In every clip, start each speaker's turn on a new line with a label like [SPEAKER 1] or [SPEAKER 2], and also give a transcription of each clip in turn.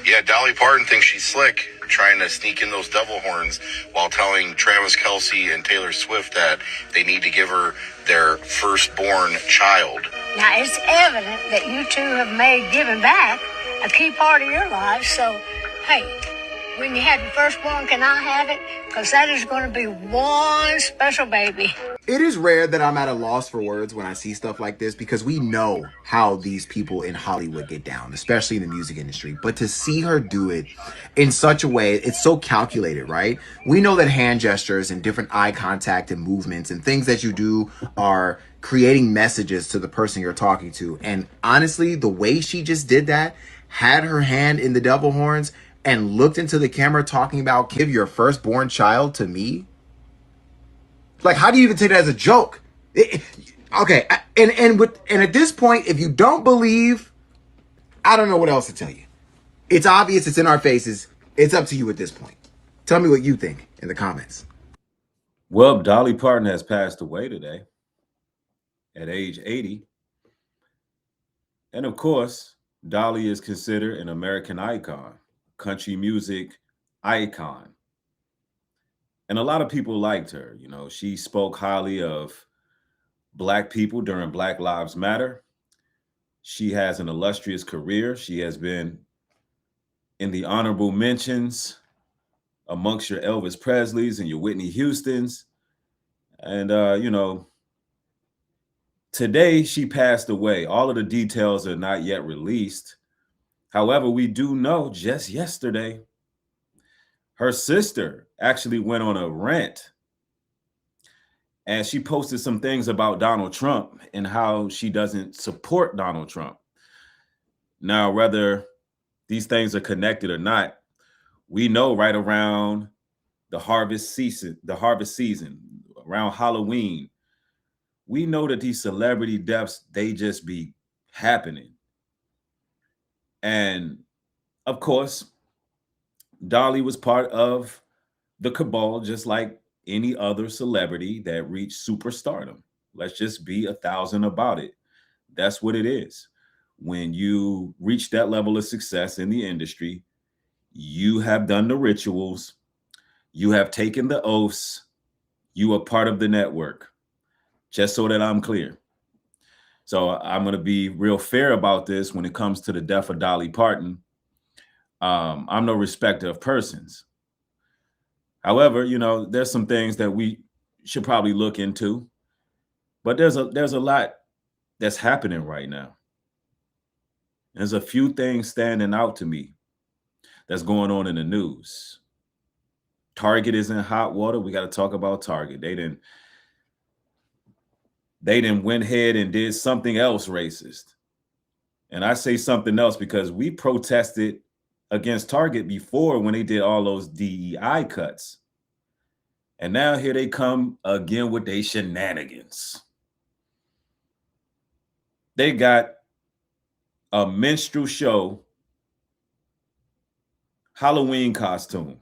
[SPEAKER 1] Yeah, Dolly Parton thinks she's slick, trying to sneak in those devil horns while telling Travis Kelce and Taylor Swift that they need to give her their firstborn child.
[SPEAKER 2] Now, it's evident that you two have made giving back a key part of your lives. So, hey, when you have your firstborn, can I have it? Because that is going to be one special baby.
[SPEAKER 3] It is rare that I'm at a loss for words when I see stuff like this, because we know how these people in Hollywood get down, especially in the music industry. But to see her do it in such a way, it's so calculated, right? We know that hand gestures and different eye contact and movements and things that you do are creating messages to the person you're talking to. And honestly, the way she just did that, had her hand in the devil horns and looked into the camera talking about give your firstborn child to me. Like, how do you even take that as a joke? Okay, and at this point, if you don't believe, I don't know what else to tell you. It's obvious, it's in our faces. It's up to you at this point. Tell me what you think in the comments.
[SPEAKER 4] Well, Dolly Parton has passed away today at age 80. And of course, Dolly is considered an American icon, country music icon. And a lot of people liked her. You know, she spoke highly of Black people during Black Lives Matter. She has an illustrious career. She has been in the honorable mentions amongst your Elvis Presleys and your Whitney Houstons. And, you know, today she passed away. All of the details are not yet released. However, we do know just yesterday, her sister actually went on a rant and she posted some things about Donald Trump and how she doesn't support Donald Trump. Now, whether these things are connected or not, we know right around the harvest season, around Halloween, we know that these celebrity deaths, they just be happening. And of course, Dolly was part of the cabal, just like any other celebrity that reached superstardom. Let's just be 1,000 about it. That's what it is. When you reach that level of success in the industry, you have done the rituals, you have taken the oaths, you are part of the network, just so that I'm clear. So I'm going to be real fair about this when it comes to the death of Dolly Parton. I'm no respecter of persons. However, you know, there's some things that we should probably look into, but there's a lot that's happening right now. There's a few things standing out to me that's going on in the news. Target is in hot water. We got to talk about Target. They didn't went ahead and did something else racist. And I say something else because we protested against Target before when they did all those DEI cuts. And now here they come again with their shenanigans. They got a minstrel show Halloween costume.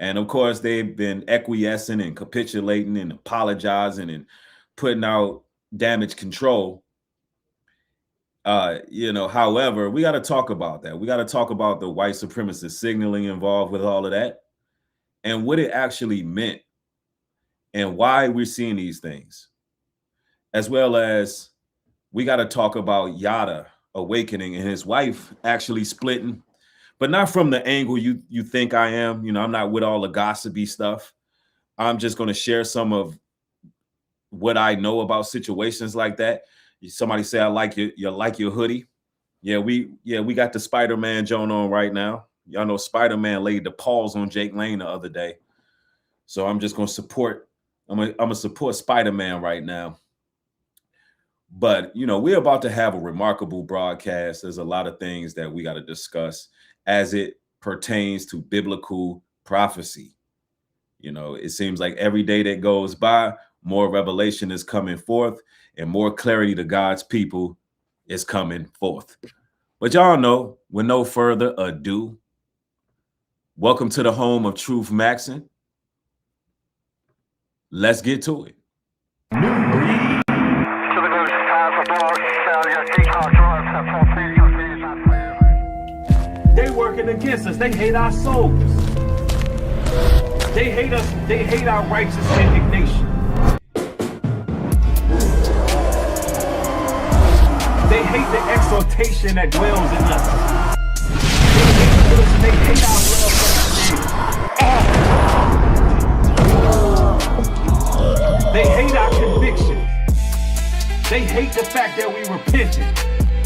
[SPEAKER 4] And of course, they've been acquiescing and capitulating and apologizing and putting out damage control. You know, however, we got to talk about that. We got to talk about the white supremacist signaling involved with all of that and what it actually meant and why we're seeing these things, as well as we got to talk about Yada awakening and his wife actually splitting, but not from the angle you think I am. You know, I'm not with all the gossipy stuff. I'm just going to share some of what I know about situations like that. Somebody say, I like your hoodie. Yeah, we got the Spider-Man Joan on right now. Y'all know Spider-Man laid the paws on Jake Lane the other day. So I'm just going to support, I'm going to support Spider-Man right now. But, you know, we're about to have a remarkable broadcast. There's a lot of things that we got to discuss as it pertains to biblical prophecy. You know, it seems like every day that goes by, more revelation is coming forth and more clarity to God's people is coming forth. But y'all know, with no further ado, welcome to the home of Truth Maxon. Let's get to it.
[SPEAKER 5] Nubreed.
[SPEAKER 6] They were
[SPEAKER 5] working against us. They hate our souls. They hate us. They hate our righteous indignation. They hate the exaltation that dwells in us. They hate our love for the They hate our convictions. They hate the fact that we repented.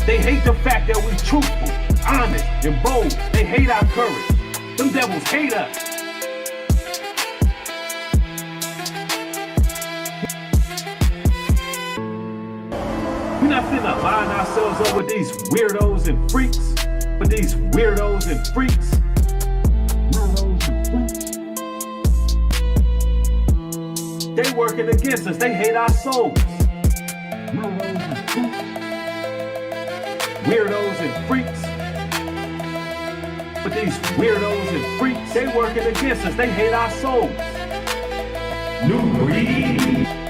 [SPEAKER 5] They hate the fact that we're truthful, honest, and bold. They hate our courage. Them devils hate us. We're not finna line ourselves up with these weirdos and freaks. With these weirdos and freaks. They working against us. They hate our souls. Weirdos and freaks. But these weirdos and freaks, they working against us. They hate our souls. Nubreed.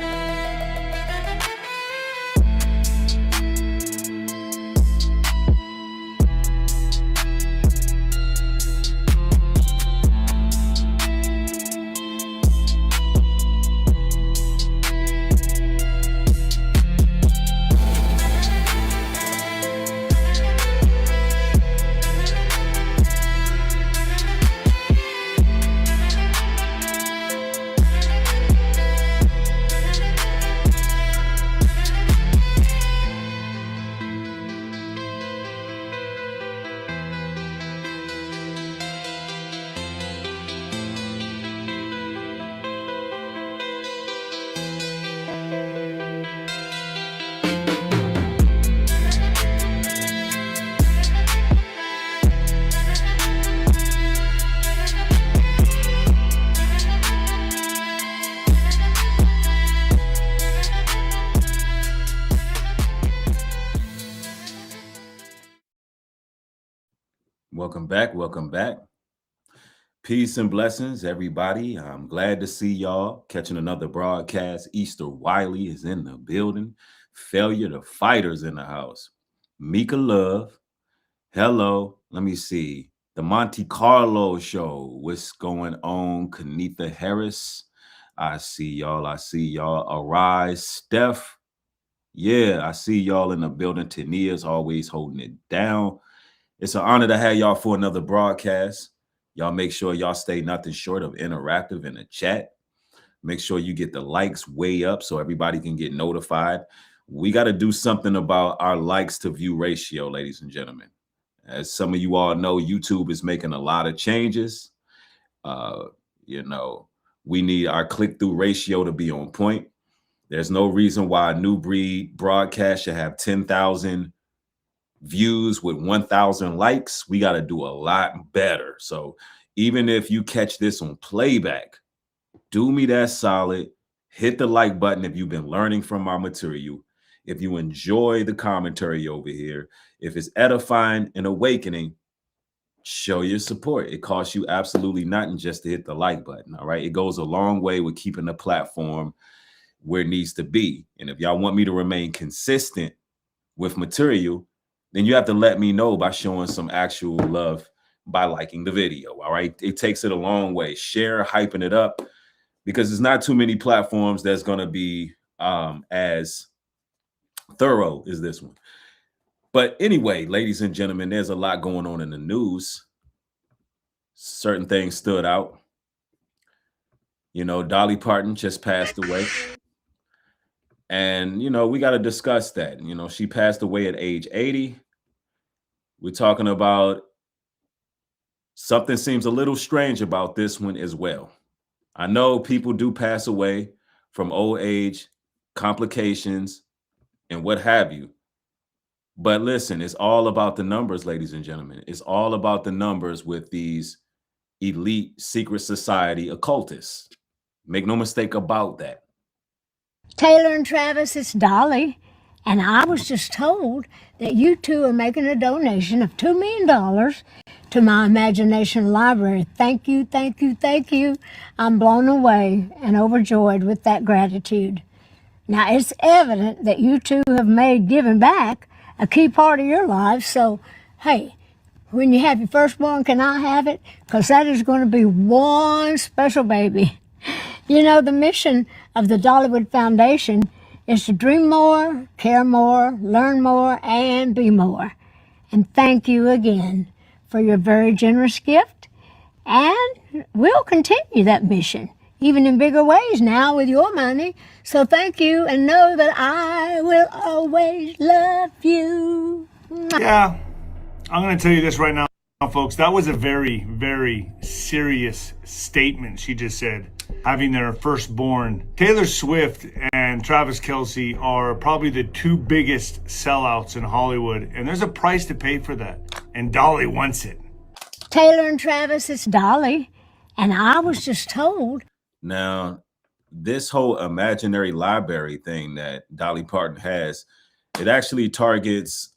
[SPEAKER 4] Welcome back. Welcome back. Peace and blessings, everybody. I'm glad to see y'all catching another broadcast. Easter Wiley is in the building. Failure to Fighters in the house. Mika Love. Hello. Let me see. The Monte Carlo Show. What's going on? Kanitha Harris. I see y'all. I see y'all. Arise. Steph. Yeah, I see y'all in the building. Tania's always holding it down. It's an honor to have y'all for another broadcast. Y'all make sure y'all stay nothing short of interactive in the chat. Make sure you get the likes way up so everybody can get notified. We got to do something about our likes to view ratio, ladies and gentlemen. As some of you all know, YouTube is making a lot of changes. We need our click-through ratio to be on point. There's no reason why a Nubreed broadcast should have 10,000 views with 1,000 likes. We got to do a lot better. So even if you catch this on playback, do me that solid. Hit the like button if you've been learning from our material. If you enjoy the commentary over here, if it's edifying and awakening, show your support. It costs you absolutely nothing just to hit the like button. All right. It goes a long way with keeping the platform where it needs to be. And if y'all want me to remain consistent with material, then you have to let me know by showing some actual love by liking the video. All right. It takes it a long way. Share, hyping it up, because there's not too many platforms that's going to be as thorough as this one. But anyway, ladies and gentlemen, there's a lot going on in the news. Certain things stood out. You know, Dolly Parton just passed away. And, you know, we got to discuss that. You know, she passed away at age 80. We're talking about something seems a little strange about this one as well. I know people do pass away from old age, complications, and what have you. But listen, it's all about the numbers, ladies and gentlemen. It's all about the numbers with these elite secret society occultists. Make no mistake about that.
[SPEAKER 2] Taylor and Travis, it's Dolly. And I was just told that you two are making a donation of $2 million to my imagination library. Thank you, thank you, thank you. I'm blown away and overjoyed with that gratitude. Now, it's evident that you two have made giving back a key part of your lives. So, hey, when you have your firstborn, can I have it? Because that is going to be one special baby. You know, the mission of the Dollywood Foundation is to dream more, care more, learn more, and be more. And thank you again for your very generous gift. And we'll continue that mission, even in bigger ways now with your money. So thank you, and know that I will always love you.
[SPEAKER 6] Yeah, I'm going to tell you this right now, folks. That was a very, very serious statement she just said. Having their firstborn. Taylor Swift and Travis Kelce are probably the two biggest sellouts in Hollywood, and there's a price to pay for that. And Dolly wants it.
[SPEAKER 2] Taylor and Travis, it's Dolly, and I was just told.
[SPEAKER 4] Now, this whole imaginary library thing that Dolly Parton has, it actually targets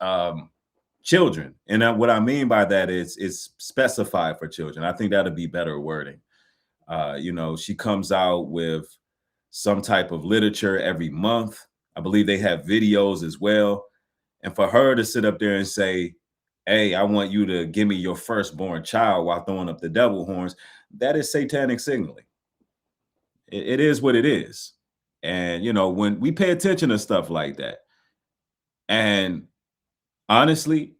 [SPEAKER 4] children. And what I mean by that is it's specified for children. I think that'll be better wording. You know, she comes out with some type of literature every month. I believe they have videos as well. And for her to sit up there and say, hey, I want you to give me your firstborn child while throwing up the devil horns, that is satanic signaling. It is what it is. And, you know, when we pay attention to stuff like that, and honestly,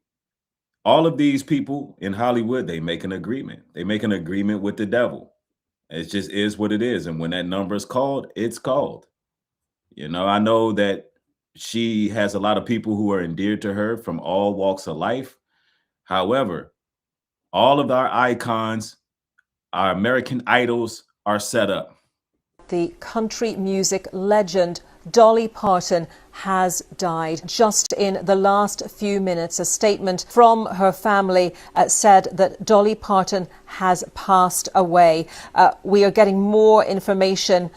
[SPEAKER 4] all of these people in Hollywood, they make an agreement. They make an agreement with the devil. It just is what it is. And when that number is called, it's called. You know, I know that she has a lot of people who are endeared to her from all walks of life. However, all of our icons, our American idols are set up.
[SPEAKER 7] The country music legend Dolly Parton has died. Just in the last few minutes, a statement from her family said that Dolly Parton has passed away. We are getting more information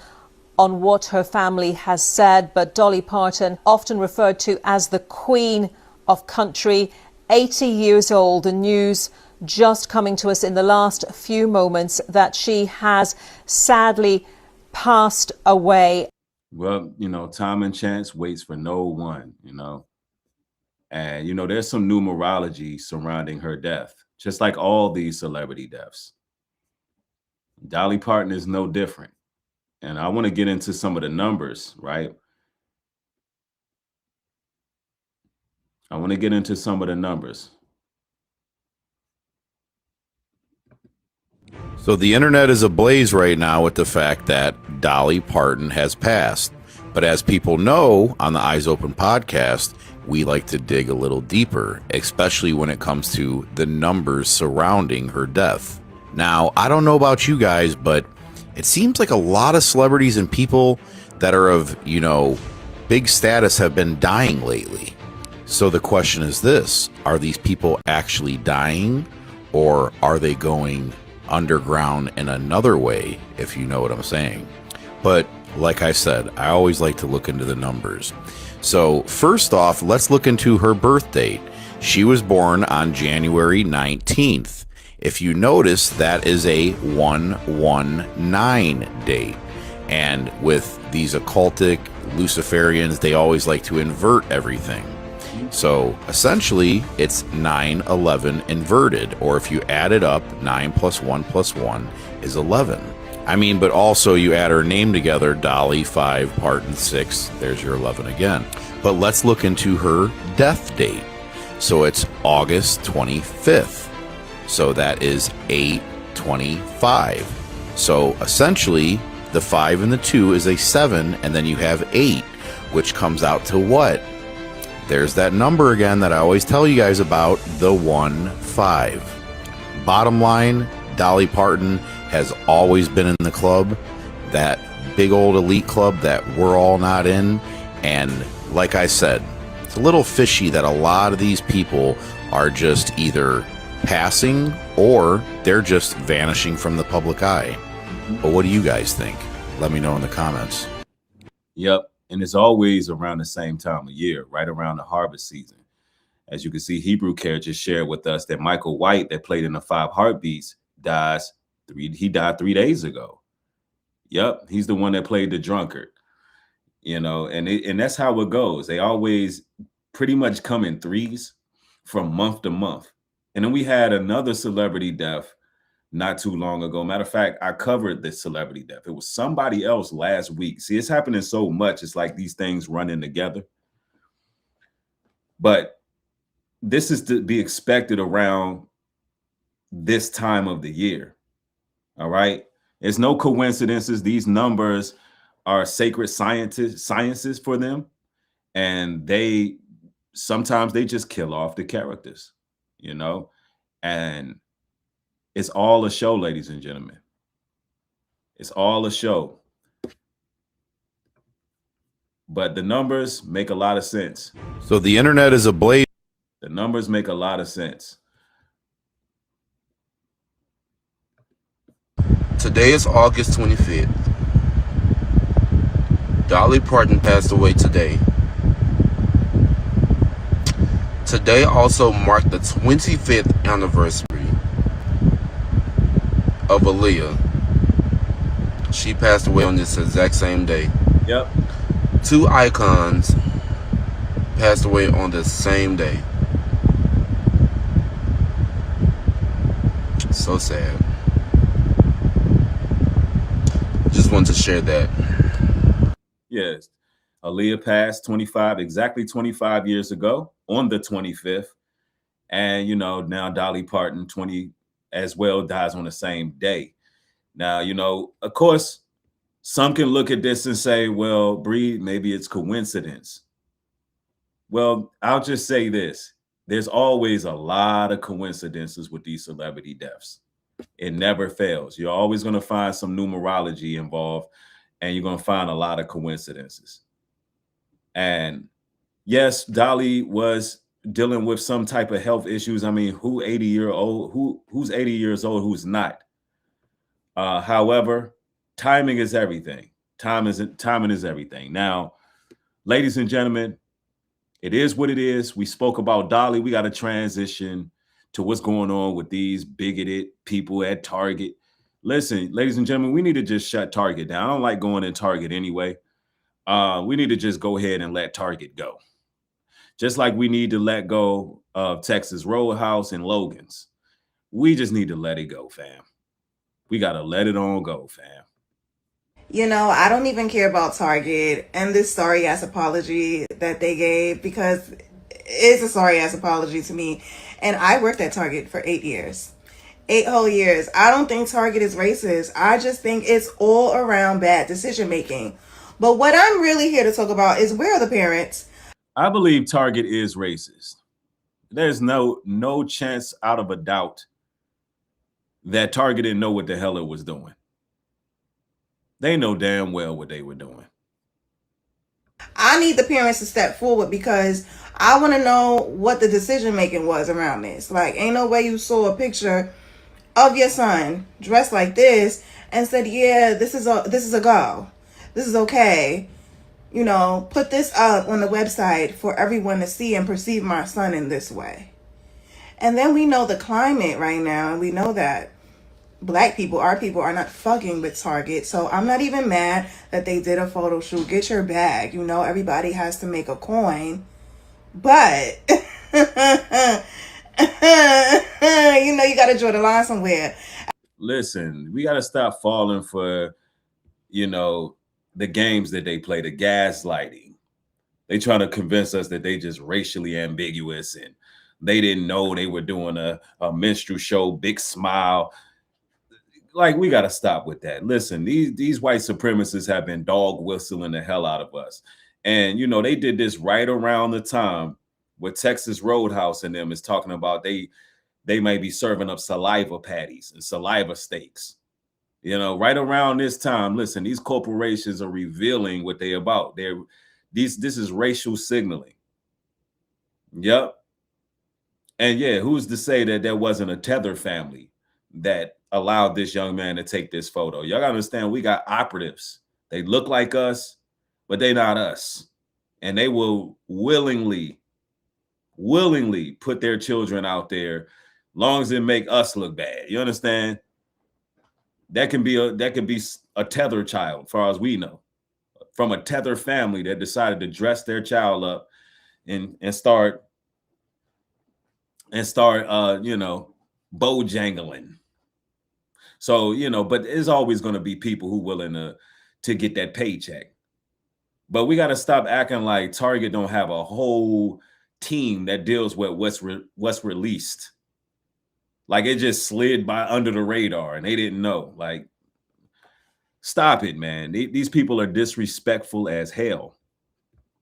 [SPEAKER 7] on what her family has said, but Dolly Parton, often referred to as the Queen of Country, 80 years old. The news just coming to us in the last few moments that she has sadly passed away.
[SPEAKER 4] Well, you know, time and chance waits for no one, you know. And, you know, there's some numerology surrounding her death, just like all these celebrity deaths. Dolly Parton is no different. And I want to get into some of the numbers, right? I want to get into some of the numbers.
[SPEAKER 8] So the internet is ablaze right now with the fact that Dolly Parton has passed. But as people know on the Eyes Open podcast, we like to dig a little deeper, especially when it comes to the numbers surrounding her death. Now, I don't know about you guys, but it seems like a lot of celebrities and people that are of, you know, big status have been dying lately. So the question is this: are these people actually dying, or are they going underground in another way, if you know what I'm saying? But like I said, I always like to look into the numbers. So first off, let's look into her birth date. She was born on January 19th. If you notice, that is a 119 date. And with these occultic Luciferians, they always like to invert everything. So essentially, it's 9/11 inverted, or if you add it up, 9 plus 1 plus 1 is 11. I mean, but also you add her name together, Dolly 5, Parton 6, there's your 11 again. But let's look into her death date. So it's August 25th. So that is 8/25. So essentially, the 5 and the 2 is a 7, and then you have 8, which comes out to what? There's that number again that I always tell you guys about, the 1-5. Bottom line, Dolly Parton has always been in the club, that big old elite club that we're all not in. And like I said, it's a little fishy that a lot of these people are just either passing or they're just vanishing from the public eye. But what do you guys think? Let me know in the comments.
[SPEAKER 4] Yep. And it's always around the same time of year, right around the harvest season. As you can see, Hebrew Care just shared with us that Michael White, that played in the 5 Heartbeats, he died 3 days ago. Yep, he's the one that played the drunkard. You know, and that's how it goes. They always pretty much come in threes from month to month. And then we had another celebrity death not too long ago. Matter of fact, I covered this celebrity death. It was somebody else last week. See, it's happening so much. It's like these things running together. But this is to be expected around this time of the year. All right. It's no coincidences. These numbers are sacred sciences for them. And sometimes they just kill off the characters, you know, and it's all a show, ladies and gentlemen. It's all a show. But the numbers make a lot of sense.
[SPEAKER 8] So the internet is ablaze.
[SPEAKER 4] The numbers make a lot of sense.
[SPEAKER 9] Today is August 25th. Dolly Parton passed away today. Today also marked the 25th anniversary of Aaliyah. She passed away on this exact same day.
[SPEAKER 4] Yep.
[SPEAKER 9] Two icons passed away on the same day. So sad. Just wanted to share that.
[SPEAKER 4] Yes. Aaliyah passed exactly 25 years ago on the 25th. And, you know, now Dolly Parton, 20 as well, dies on the same day. Now, you know, of course, some can look at this and say, well, Bree, maybe it's coincidence. Well, I'll just say this. There's always a lot of coincidences with these celebrity deaths. It never fails. You're always going to find some numerology involved, and you're going to find a lot of coincidences. And yes, Dolly was dealing with some type of health issues. I mean, who's 80 years old, who's not? However, timing is everything. Timing is everything. Now, ladies and gentlemen, it is what it is. We spoke about Dolly. We got to transition to what's going on with these bigoted people at Target. Listen, ladies and gentlemen, we need to just shut Target down. I don't like going in Target anyway. We need to just go ahead and let Target go. Just like we need to let go of Texas Roadhouse and Logan's. We just need to let it go, fam. We got to let it on go, fam.
[SPEAKER 10] You know, I don't even care about Target and this sorry ass apology that they gave, because it's a sorry ass apology to me. And I worked at Target for 8 years. 8 whole years. I don't think Target is racist. I just think it's all around bad decision making. But what I'm really here to talk about is, where are the parents?
[SPEAKER 4] I believe Target is racist. There's no chance out of a doubt that Target didn't know what the hell it was doing. They know damn well what they were doing.
[SPEAKER 10] I need the parents to step forward, because I want to know what the decision making was around this. Like, ain't no way you saw a picture of your son dressed like this and said, yeah, this is a go. This is okay. You know, put this up on the website for everyone to see and perceive my son in this way. And then we know the climate right now, and we know that Black people, our people, are not fucking with Target. So I'm not even mad that they did a photo shoot. Get your bag. You know, everybody has to make a coin. But, you know, you got to draw the line somewhere.
[SPEAKER 4] Listen, we got to stop falling for, you know, the games that they play, the gaslighting. They try to convince us that they just racially ambiguous and they didn't know they were doing a minstrel show, big smile. Like, we got to stop with that. Listen, these white supremacists have been dog whistling the hell out of us. And, you know, they did this right around the time where Texas Roadhouse and them is talking about they may be serving up saliva patties and saliva steaks. You know, right around this time, listen, these corporations are revealing what they're about. This is racial signaling. Yep. And yeah, who's to say that there wasn't a tether family that allowed this young man to take this photo? Y'all gotta understand, we got operatives. They look like us, but they not us. And they will willingly put their children out there, long as it make us look bad. You understand? That can be a tether child, far as we know, from a tether family that decided to dress their child up and start and start, bojangling. So, but there's always going to be people who willing to get that paycheck. But we got to stop acting like Target don't have a whole team that deals with what's released. Like it just slid by under the radar and they didn't know. Like, stop it, man. These people are disrespectful as hell.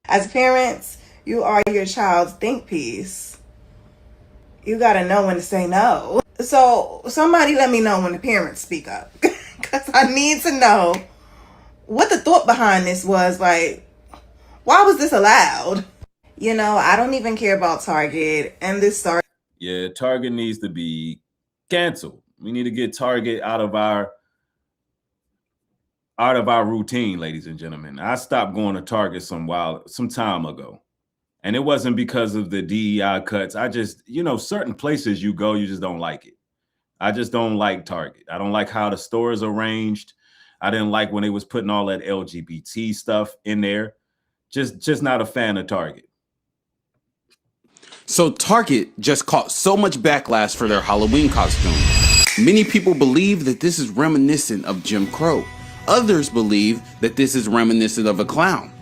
[SPEAKER 10] As parents, you are your child's think piece. You gotta know when to say no. So somebody let me know when the parents speak up. Because I need to know what the thought behind this was. Like, why was this allowed? I don't even care about Target and this started.
[SPEAKER 4] Yeah, Target needs to be canceled. We need to get Target out of our routine, ladies and gentlemen. I stopped going to Target some time ago. And it wasn't because of the DEI cuts. I just, certain places you go, you just don't like it. I just don't like Target. I don't like how the store is arranged. I didn't like when they was putting all that LGBT stuff in there. Just not a fan of Target.
[SPEAKER 9] So Target just caught so much backlash for their Halloween costume. Many people believe that this is reminiscent of Jim Crow. Others believe that this is reminiscent of a clown.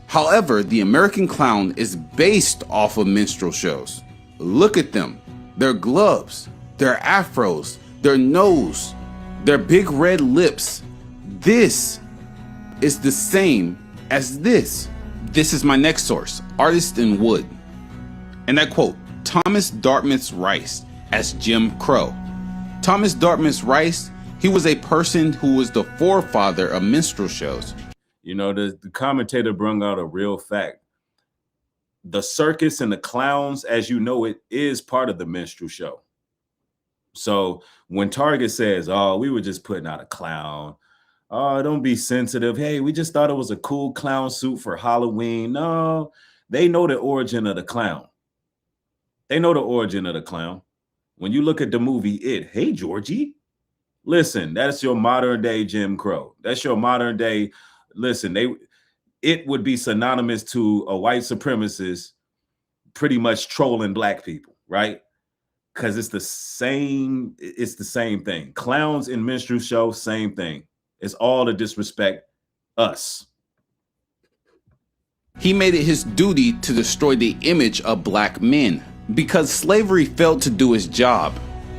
[SPEAKER 9] However, the American clown is based off of minstrel shows. Look at them. Their gloves, their afros, their nose, their big red lips. This is the same as this. This is my next source, Artist in Wood. And I quote, Thomas Dartmouth Rice as Jim Crow. Thomas Dartmouth Rice, he was a person who was the forefather of minstrel shows.
[SPEAKER 4] The commentator brought out a real fact. The circus and the clowns, as you know, it is part of the minstrel show. So when Target says, oh, we were just putting out a clown. Oh, don't be sensitive. Hey, we just thought it was a cool clown suit for Halloween. No, they know the origin of the clown. They know the origin of the clown. When you look at the movie It, hey, Georgie, listen, that's your modern day Jim Crow. That's your modern day. Listen, it would be synonymous to a white supremacist pretty much trolling black people, right? Because it's the same thing. Clowns in minstrel show, same thing. It's all to disrespect us.
[SPEAKER 9] He made it his duty to destroy the image of black men because slavery failed to do its job.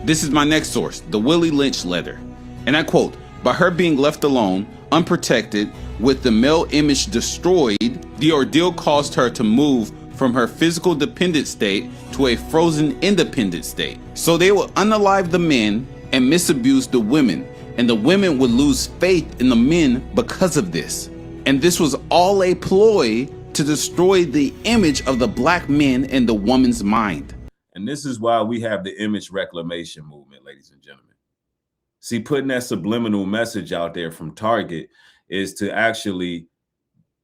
[SPEAKER 9] This is my next source, the Willie Lynch letter. And I quote, by her being left alone, unprotected, with the male image destroyed, the ordeal caused her to move from her physical dependent state to a frozen independent state. So they would unalive the men and misabuse the women, and the women would lose faith in the men because of this. And this was all a ploy to destroy the image of the black men in the woman's mind.
[SPEAKER 4] And this is why we have the image reclamation movement, ladies and gentlemen. See, putting that subliminal message out there from Target is to actually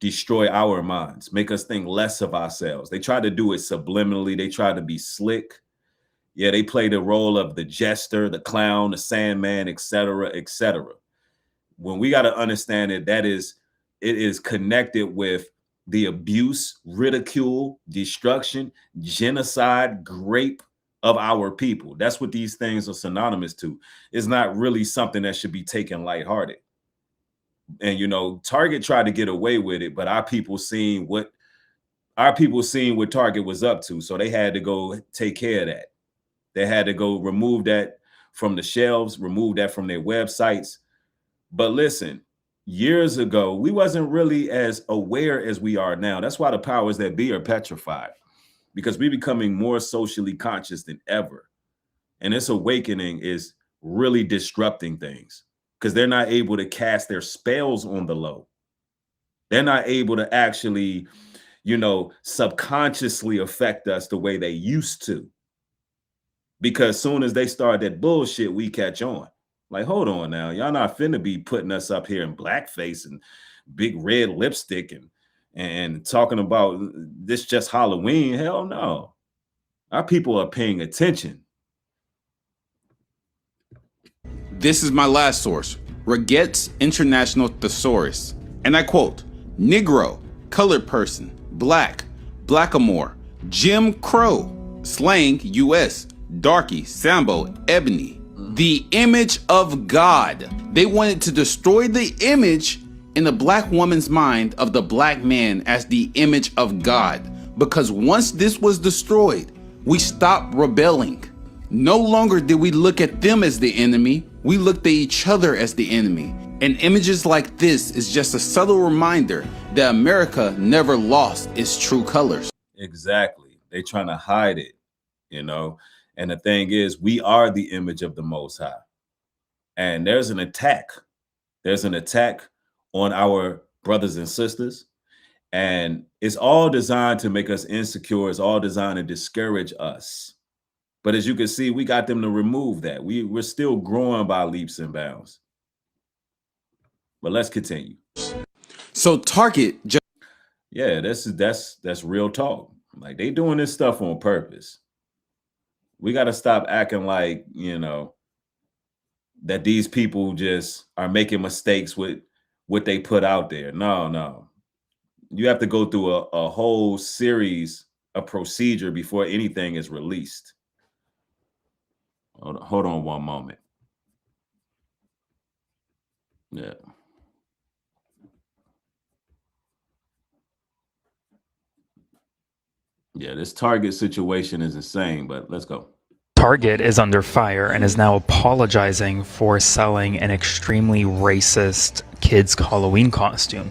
[SPEAKER 4] destroy our minds, make us think less of ourselves. They try to do it subliminally. They try to be slick. Yeah, they play the role of the jester, the clown, the Sandman, etc., etc. When we got to understand it is connected with the abuse, ridicule, destruction, genocide, rape of our people. That's what these things are synonymous to. It's not really something that should be taken lighthearted. And Target tried to get away with it, but our people seen what Target was up to, so they had to go take care of that. They had to go remove that from the shelves, remove that from their websites. But listen, years ago, we wasn't really as aware as we are now. That's why the powers that be are petrified, because we're becoming more socially conscious than ever. And this awakening is really disrupting things because they're not able to cast their spells on the low. They're not able to actually, subconsciously affect us the way they used to. Because soon as they start that bullshit, we catch on. Like, hold on now. Y'all not finna be putting us up here in blackface and big red lipstick and talking about this just Halloween. Hell no. Our people are paying attention.
[SPEAKER 9] This is my last source, Reget's International Thesaurus. And I quote, Negro, colored person, black, blackamoor, Jim Crow, slang, U.S., Darky, Sambo, Ebony. The image of God. They wanted to destroy the image in the black woman's mind of the black man as the image of God. Because once this was destroyed, we stopped rebelling. No longer did we look at them as the enemy, we looked at each other as the enemy. And images like this is just a subtle reminder that America never lost its true colors.
[SPEAKER 4] Exactly. They trying to hide it, you know. And the thing is, we are the image of the Most High. And there's an attack. There's an attack on our brothers and sisters. And it's all designed to make us insecure. It's all designed to discourage us. But as you can see, we got them to remove that. We're still growing by leaps and bounds. But let's continue.
[SPEAKER 9] So Target just
[SPEAKER 4] yeah, that's real talk. Like, they doing this stuff on purpose. We got to stop acting like, you know, that these people just are making mistakes with what they put out there. No. You have to go through a whole series of procedure before anything is released. Hold on one moment. Yeah. Yeah, this Target situation is insane, but let's go.
[SPEAKER 11] Target is under fire and is now apologizing for selling an extremely racist kids' Halloween costume.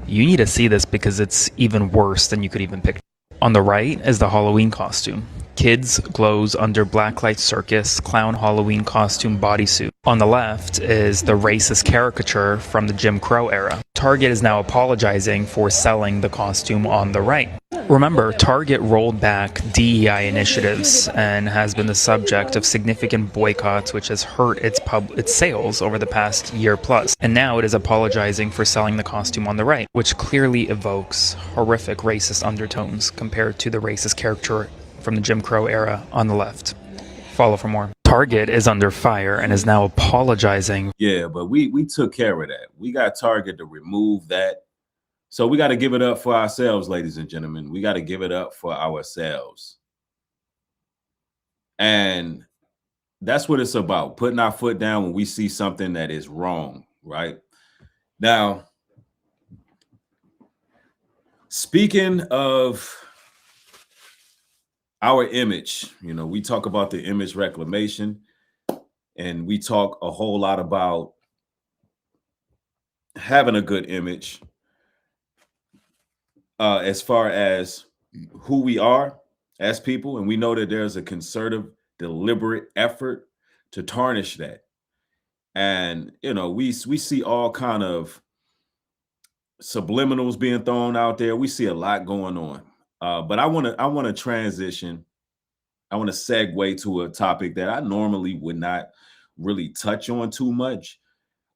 [SPEAKER 11] You need to see this because it's even worse than you could even picture. On the right is the Halloween costume. Kids glows under Blacklight Circus clown Halloween costume bodysuit. On the left is the racist caricature from the Jim Crow era. Target is now apologizing for selling the costume on the right. Remember, Target rolled back DEI initiatives and has been the subject of significant boycotts, which has hurt its sales over the past year plus. And now it is apologizing for selling the costume on the right, which clearly evokes horrific racist undertones compared to the racist caricature from the Jim Crow era on the left. Follow for more. Target is under fire and is now apologizing.
[SPEAKER 4] Yeah, but we took care of that. We got Target to remove that. So we got to give it up for ourselves, ladies and gentlemen. We got to give it up for ourselves. And that's what it's about, putting our foot down when we see something that is wrong, right? Now, speaking of our image, you know, we talk about the image reclamation, and we talk a whole lot about having a good image as far as who we are as people. And we know that there's a concerted, deliberate effort to tarnish that. And, you know, we see all kind of subliminals being thrown out there. We see a lot going on. But I want to transition. I want to segue to a topic that I normally would not really touch on too much,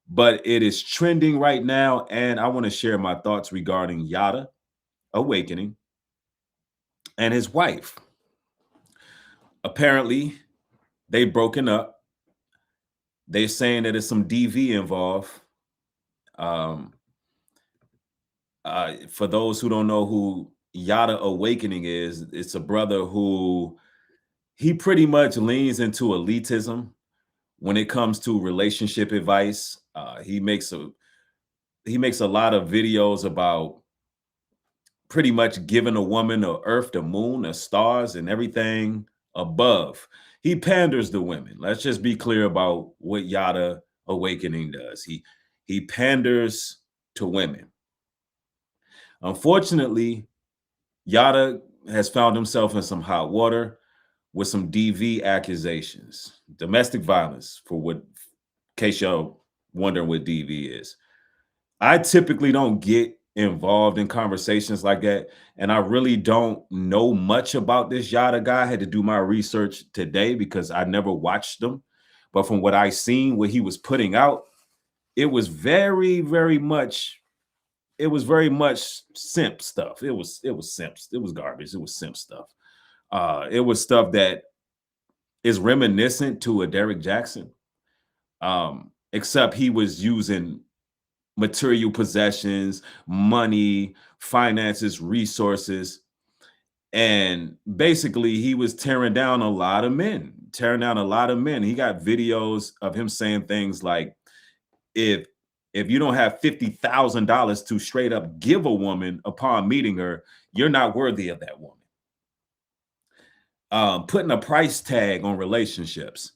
[SPEAKER 4] but it is trending right now. And I want to share my thoughts regarding Yada Awakening and his wife. Apparently, they've broken up. They're saying that there's some DV involved. For those who don't know who Yada Awakening is, it's a brother who he pretty much leans into elitism when it comes to relationship advice. He makes a lot of videos about pretty much giving a woman the earth, the moon, the stars, and everything above. He panders to women. Let's just be clear about what Yada Awakening does. He panders to women. Unfortunately, Yada has found himself in some hot water with some DV accusations, domestic violence, for what, in case y'all wondering what DV is. I typically don't get involved in conversations like that, and I really don't know much about this Yada guy. I had to do my research today because I never watched him, but from what I seen, what he was putting out, it was very, very much simp stuff. It was simps. It was garbage. It was simp stuff. It was stuff that is reminiscent to a Derek Jackson, except he was using material possessions, money, finances, resources, and basically he was tearing down a lot of men, tearing down a lot of men. He got videos of him saying things like, if you don't have $50,000 to straight up give a woman upon meeting her, you're not worthy of that woman. Putting a price tag on relationships.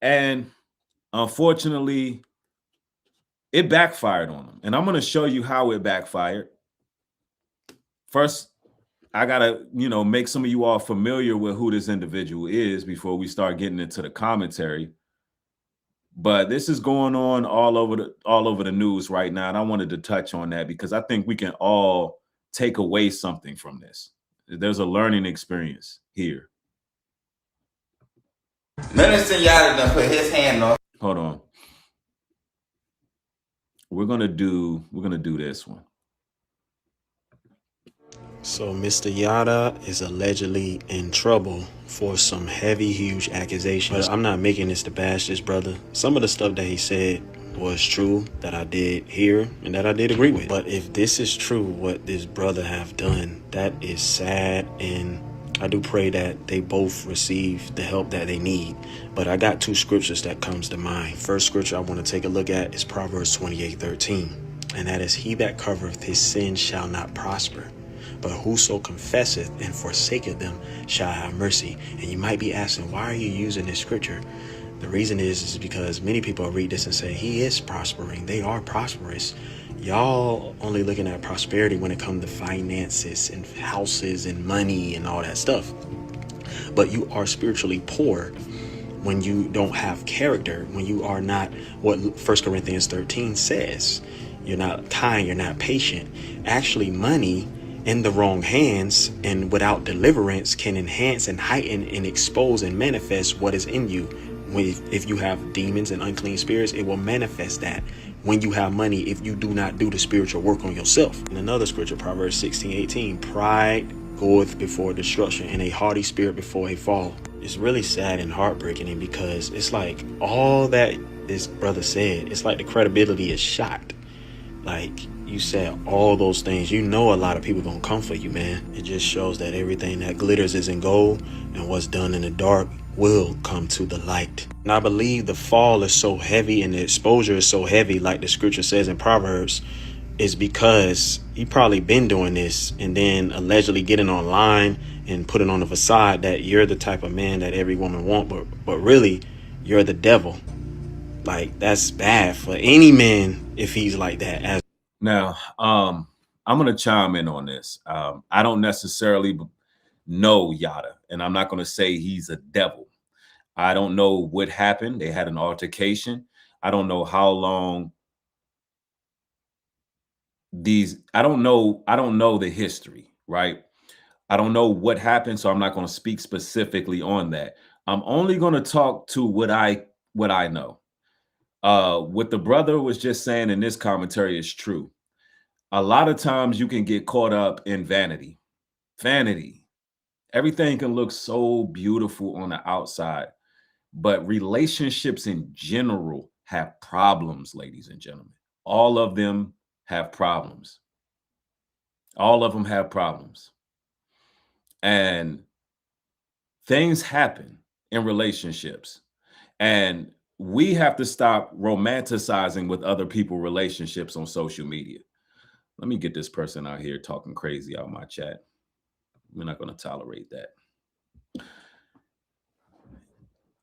[SPEAKER 4] And unfortunately, it backfired on him. And I'm going to show you how it backfired. First, I got to, make some of you all familiar with who this individual is before we start getting into the commentary. But this is going on all over the news right now. And I wanted to touch on that because I think we can all take away something from this. There's a learning experience here.
[SPEAKER 12] Minister Yada done put his hand on.
[SPEAKER 4] Hold on. We're gonna do this one.
[SPEAKER 13] So Mr. Yada is allegedly in trouble for some heavy, huge accusations. But I'm not making this to bash this brother. Some of the stuff that he said was true, that I did hear and that I did agree with. But if this is true, what this brother have done, that is sad, and I do pray that they both receive the help that they need. But I got two scriptures that comes to mind. First scripture I want to take a look at is Proverbs 28:13. And that is, he that covereth his sin shall not prosper, but whoso confesseth and forsaketh them shall have mercy. And you might be asking, why are you using this scripture? The reason is because many people read this and say, he is prospering. They are prosperous. Y'all only looking at prosperity when it comes to finances and houses and money and all that stuff. But you are spiritually poor when you don't have character, when you are not what 1 Corinthians 13 says. You're not kind, you're not patient. Actually, money in the wrong hands and without deliverance can enhance and heighten and expose and manifest what is in you. If you have demons and unclean spirits, it will manifest that. When you have money, if you do not do the spiritual work on yourself. In another scripture, Proverbs 16:18, pride goeth before destruction and a haughty spirit before a fall. It's really sad and heartbreaking, because it's like all that this brother said, it's like the credibility is shot. Like, you said all those things. A lot of people gonna come for you, man. It just shows that everything that glitters isn't gold, and what's done in the dark will come to the light. And I believe the fall is so heavy and the exposure is so heavy, like the scripture says in Proverbs, is because he probably been doing this and then allegedly getting online and putting on the facade that you're the type of man that every woman want, but really you're the devil. Like, that's bad for any man if he's like that.
[SPEAKER 4] Now, I'm going to chime in on this. I don't necessarily know Yada, and I'm not going to say he's a devil. I don't know what happened. They had an altercation. I don't know how long I don't know the history, right? I don't know what happened, so I'm not going to speak specifically on that. I'm only going to talk to what I know. What the brother was just saying in this commentary is true. A lot of times you can get caught up in vanity. Everything can look so beautiful on the outside, but relationships in general have problems, ladies and gentlemen. All of them have problems. And things happen in relationships. And we have to stop romanticizing with other people's relationships on social media. Let me get this person out here talking crazy out my chat. We're not going to tolerate that.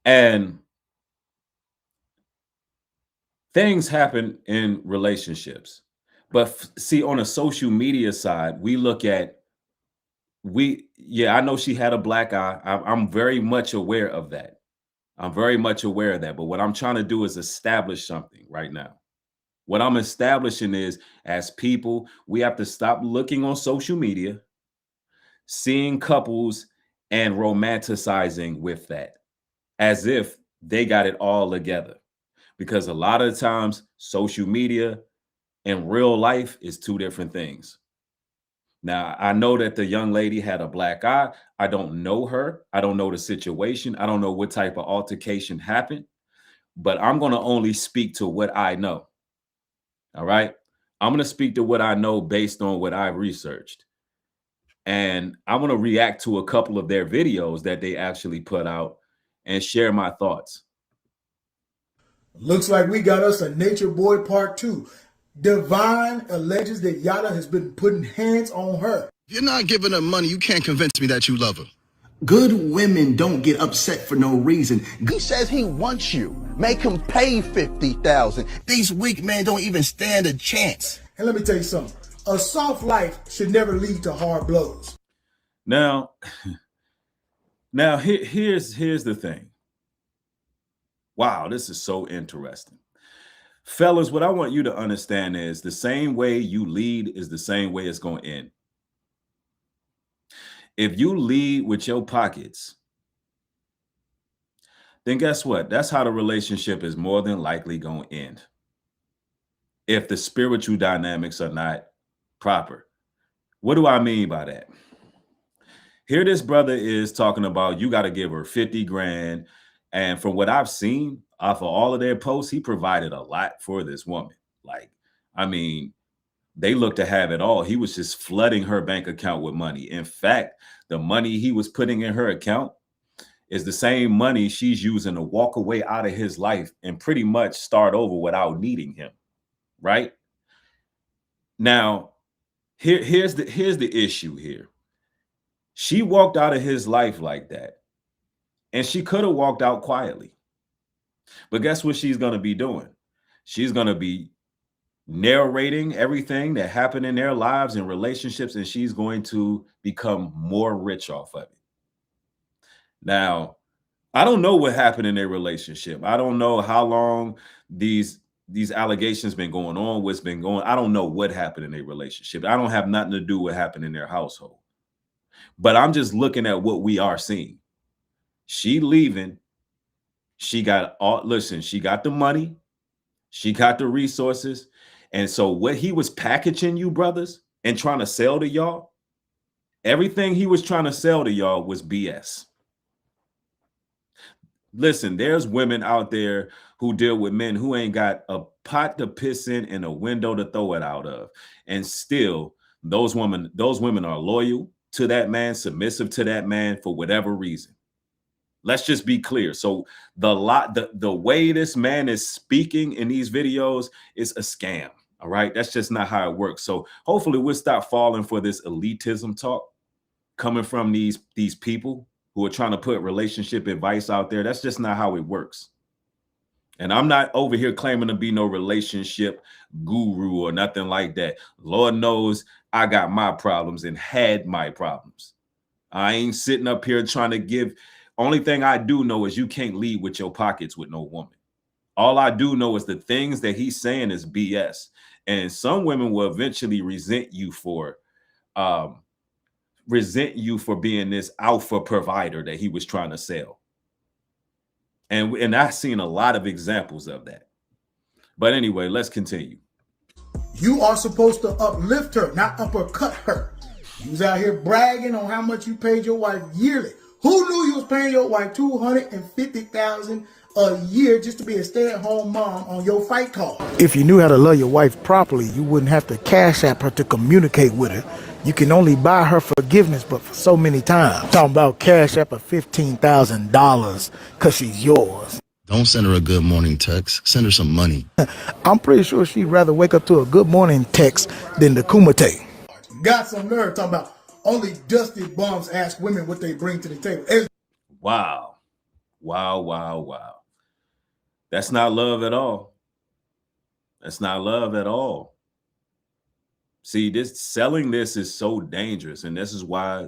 [SPEAKER 4] And things happen in relationships. But see, on a social media side, we look at, I know she had a black eye. I'm very much aware of that. But what I'm trying to do is establish something right now. What I'm establishing is, as people, we have to stop looking on social media, seeing couples and romanticizing with that as if they got it all together. Because a lot of times social media and real life is two different things. Now, I know that the young lady had a black eye. I don't know her. I don't know the situation. I don't know what type of altercation happened, but I'm going to only speak to what I know. All right. I'm going to speak to what I know based on what I've researched. And I'm going to react to a couple of their videos that they actually put out. and share my thoughts.
[SPEAKER 14] Looks like we got us a Nature Boy Part 2. Divine alleges that Yada has been putting hands on her.
[SPEAKER 15] If you're not giving her money, you can't convince me that you love her.
[SPEAKER 16] Good women don't get upset for no reason.
[SPEAKER 15] He says he wants you. Make him pay $50,000. These weak men don't even stand a chance.
[SPEAKER 14] And let me tell you something. A soft life should never lead to hard blows.
[SPEAKER 4] Now here's the thing. Wow, this is so interesting. Fellas, what I want you to understand is the same way you lead is the same way it's going to end. If you lead with your pockets, then guess what? That's how the relationship is more than likely going to end. If the spiritual dynamics are not proper. What do I mean by that? Here this brother is talking about you got to give her 50 grand. And from what I've seen off of all of their posts, he provided a lot for this woman. Like, I mean, they look to have it all. He was just flooding her bank account with money. In fact, the money he was putting in her account is the same money she's using to walk away out of his life and pretty much start over without needing him. Right? Now, here's the issue here. She walked out of his life like that. And she could have walked out quietly. But guess what she's going to be doing? She's going to be narrating everything that happened in their lives and relationships, and she's going to become more rich off of it. Now, I don't know what happened in their relationship. I don't know how long these allegations been going on, what's been going. I don't know what happened in their relationship. I don't have nothing to do with what happened in their household. But I'm just looking at what we are seeing. She leaving. She got she got the money. She got the resources. And so what he was packaging you brothers and trying to sell to y'all, everything he was trying to sell to y'all was BS. Listen, there's women out there who deal with men who ain't got a pot to piss in and a window to throw it out of. And still, those women are loyal to that man, submissive to that man for whatever reason. Let's just be clear. So the way this man is speaking in these videos is a scam. All right. That's just not how it works. So hopefully we'll stop falling for this elitism talk coming from these people who are trying to put relationship advice out there. That's just not how it works. And I'm not over here claiming to be no relationship guru or nothing like that. Lord knows I got my problems and had my problems. I ain't sitting up here trying to give. Only thing I do know is you can't lead with your pockets with no woman. All I do know is the things that he's saying is BS. And some women will eventually resent you for being this alpha provider that he was trying to sell. And I've seen a lot of examples of that. But anyway, let's continue.
[SPEAKER 14] You are supposed to uplift her, not uppercut her. You was out here bragging on how much you paid your wife yearly. Who knew you was paying your wife $250,000 a year just to be a stay-at-home mom on your fight card?
[SPEAKER 17] If you knew how to love your wife properly, you wouldn't have to cash app her to communicate with her. You can only buy her forgiveness, but for so many times. Talking about cash app of $15,000 because she's yours.
[SPEAKER 15] Don't send her a good morning text. Send her some money.
[SPEAKER 17] I'm pretty sure she'd rather wake up to a good morning text than the Kumite.
[SPEAKER 14] Got some nerve talking about only dusty bums ask women what they bring to the table.
[SPEAKER 4] Wow. Wow, wow, wow. That's not love at all. That's not love at all. See, selling this is so dangerous. And this is why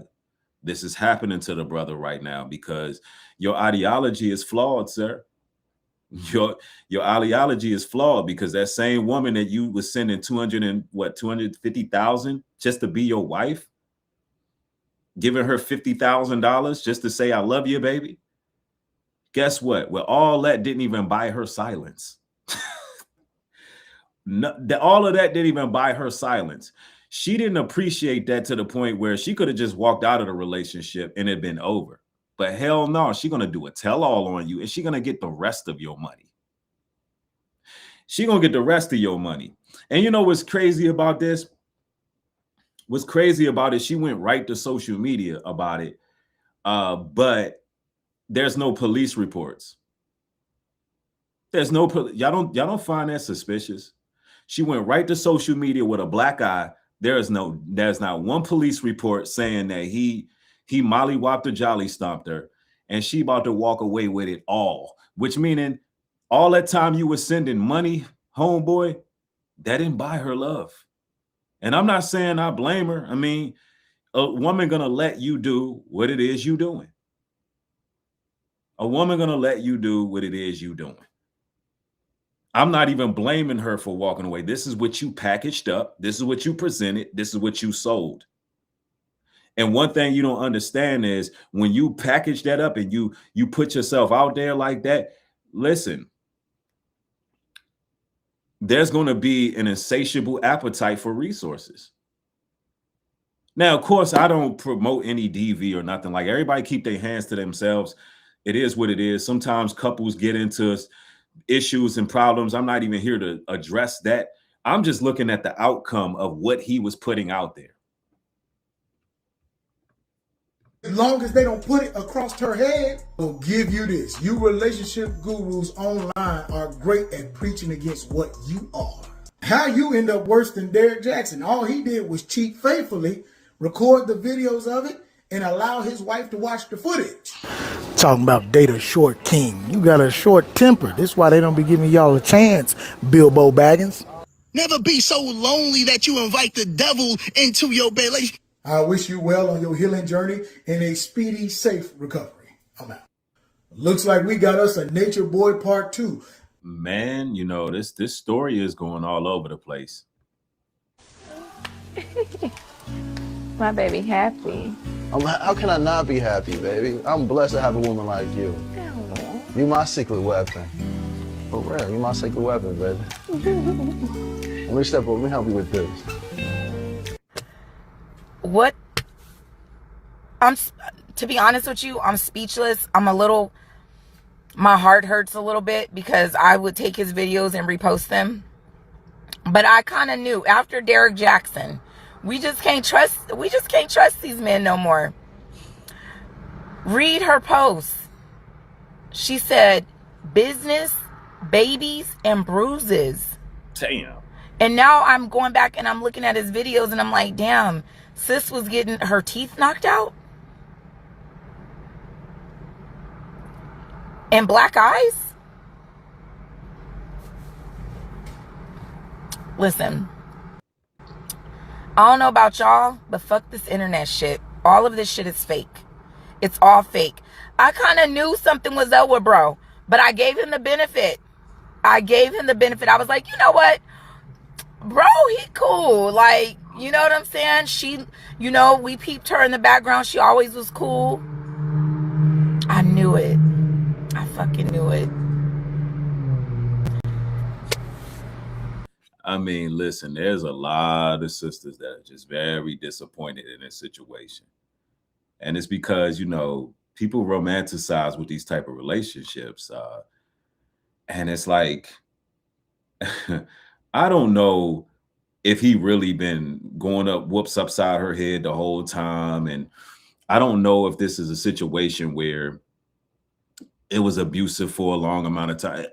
[SPEAKER 4] this is happening to the brother right now, because your ideology is flawed, sir. Your ideology is flawed, because that same woman that you was sending $250,000 just to be your wife, giving her $50,000 just to say, I love you, baby. Guess what? Well, all that didn't even buy her silence. All of that didn't even buy her silence. She didn't appreciate that to the point where she could have just walked out of the relationship and it been over. But hell no, she's going to do a tell-all on you, and she's going to get the rest of your money. She's going to get the rest of your money. And you know what's crazy about this? What's crazy about it, she went right to social media about it. But there's no police reports. There's no y'all don't find that suspicious. She went right to social media with a black eye. There's not one police report saying that he mollywopped or jolly stomped her, and she about to walk away with it all. Which meaning all that time you were sending money, homeboy, that didn't buy her love. And I'm not saying I blame her. I mean, a woman gonna let you do what it is you doing. A woman gonna let you do what it is you doing. I'm not even blaming her for walking away. This is what you packaged up. This is what you presented. This is what you sold. And one thing you don't understand is when you package that up and you put yourself out there like that, listen, there's going to be an insatiable appetite for resources. Now, of course, I don't promote any DV or nothing. Like, everybody keep their hands to themselves. It is what it is. Sometimes couples get into issues and problems. I'm not even here to address that. I'm just looking at the outcome of what he was putting out there.
[SPEAKER 14] As long as they don't put it across her head, will give you this. You relationship gurus online are great at preaching against what you are. How you end up worse than Derek Jackson? All he did was cheat faithfully, record the videos of it, and allow his wife to watch the footage.
[SPEAKER 17] Talking about date a short king. You got a short temper. That's why they don't be giving y'all a chance, Bilbo Baggins.
[SPEAKER 15] Never be so lonely that you invite the devil into your bed.
[SPEAKER 14] I wish you well on your healing journey and a speedy, safe recovery. I'm out. Looks like we got us a Nature Boy Part 2.
[SPEAKER 4] Man, you know, this story is going all over the place.
[SPEAKER 18] My baby happy.
[SPEAKER 19] How can I not be happy, baby? I'm blessed to have a woman like you. You my secret weapon. For real, you my secret weapon, baby. Let me step over. Let me help you with this.
[SPEAKER 18] What? To be honest with you, I'm speechless. My heart hurts a little bit because I would take his videos and repost them. But I kind of knew after Derek Jackson, we just can't trust these men no more. Read her post. She said, business, babies, and bruises.
[SPEAKER 4] Damn.
[SPEAKER 18] And now I'm going back and I'm looking at his videos and I'm like, damn, sis was getting her teeth knocked out. And black eyes? Listen, I don't know about y'all, but fuck this internet shit. All of this shit is fake. It's all fake. I kind of knew something was up with bro, but I gave him the benefit. I was like, you know what? Bro, he cool. Like, you know what I'm saying? She, we peeped her in the background. She always was cool. I knew it. I fucking knew it.
[SPEAKER 4] I mean, listen, there's a lot of sisters that are just very disappointed in this situation. And it's because, people romanticize with these type of relationships. And it's like, I don't know if he really been going whoops upside her head the whole time. And I don't know if this is a situation where it was abusive for a long amount of time.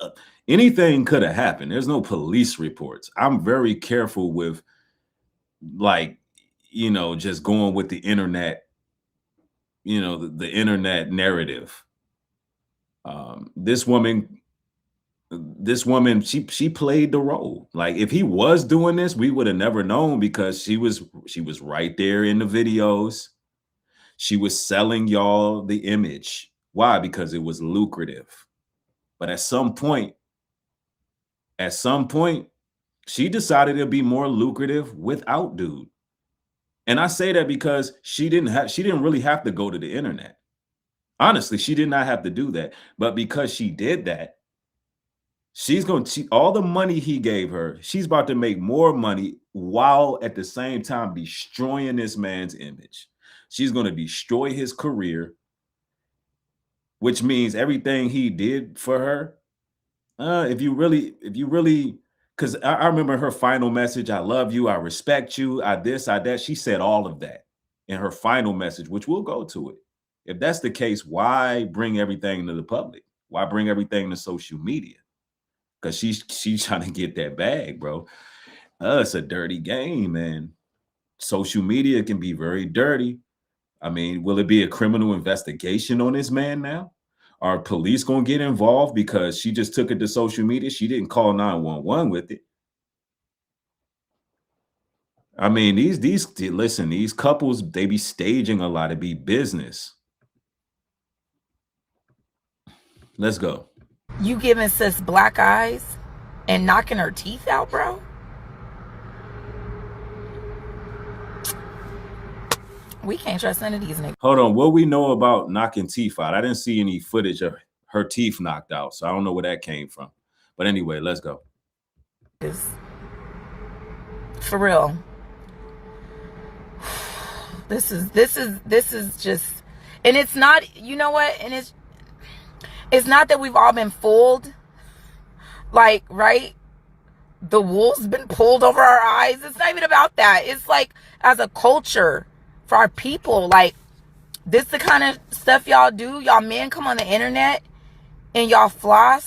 [SPEAKER 4] Anything could have happened. There's no police reports. I'm very careful with, just going with the internet, the internet narrative. This woman, she played the role. Like, if he was doing this, we would have never known, because she was right there in the videos. She was selling y'all the image. Why? Because it was lucrative. But at some point, she decided it'd be more lucrative without dude. And I say that because she didn't really have to go to the internet. Honestly, she did not have to do that. But because she did that, all the money he gave her, she's about to make more money while at the same time destroying this man's image. She's going to destroy his career, which means everything he did for her. If you really, because I remember her final message, I love you, I respect you, I this, I that. She said all of that in her final message, which we'll go to it. If that's the case, why bring everything to the public? Why bring everything to social media? Because she's trying to get that bag, bro. It's a dirty game, man. Social media can be very dirty. I mean, will it be a criminal investigation on this man now? Are police going to get involved because she just took it to social media? She didn't call 911 with it. I mean, these couples, they be staging a lot to be business. Let's go.
[SPEAKER 18] You giving sis black eyes and knocking her teeth out, bro? We can't trust none of these niggas.
[SPEAKER 4] Hold on. What we know about knocking teeth out? I didn't see any footage of her teeth knocked out, so I don't know where that came from. But anyway, let's go.
[SPEAKER 18] For real. This is just, and it's not, you know what? And it's not that we've all been fooled. Like, right? The wool's been pulled over our eyes. It's not even about that. It's like, as a culture, for our people, like, this the kind of stuff y'all do. Y'all men come on the internet and y'all floss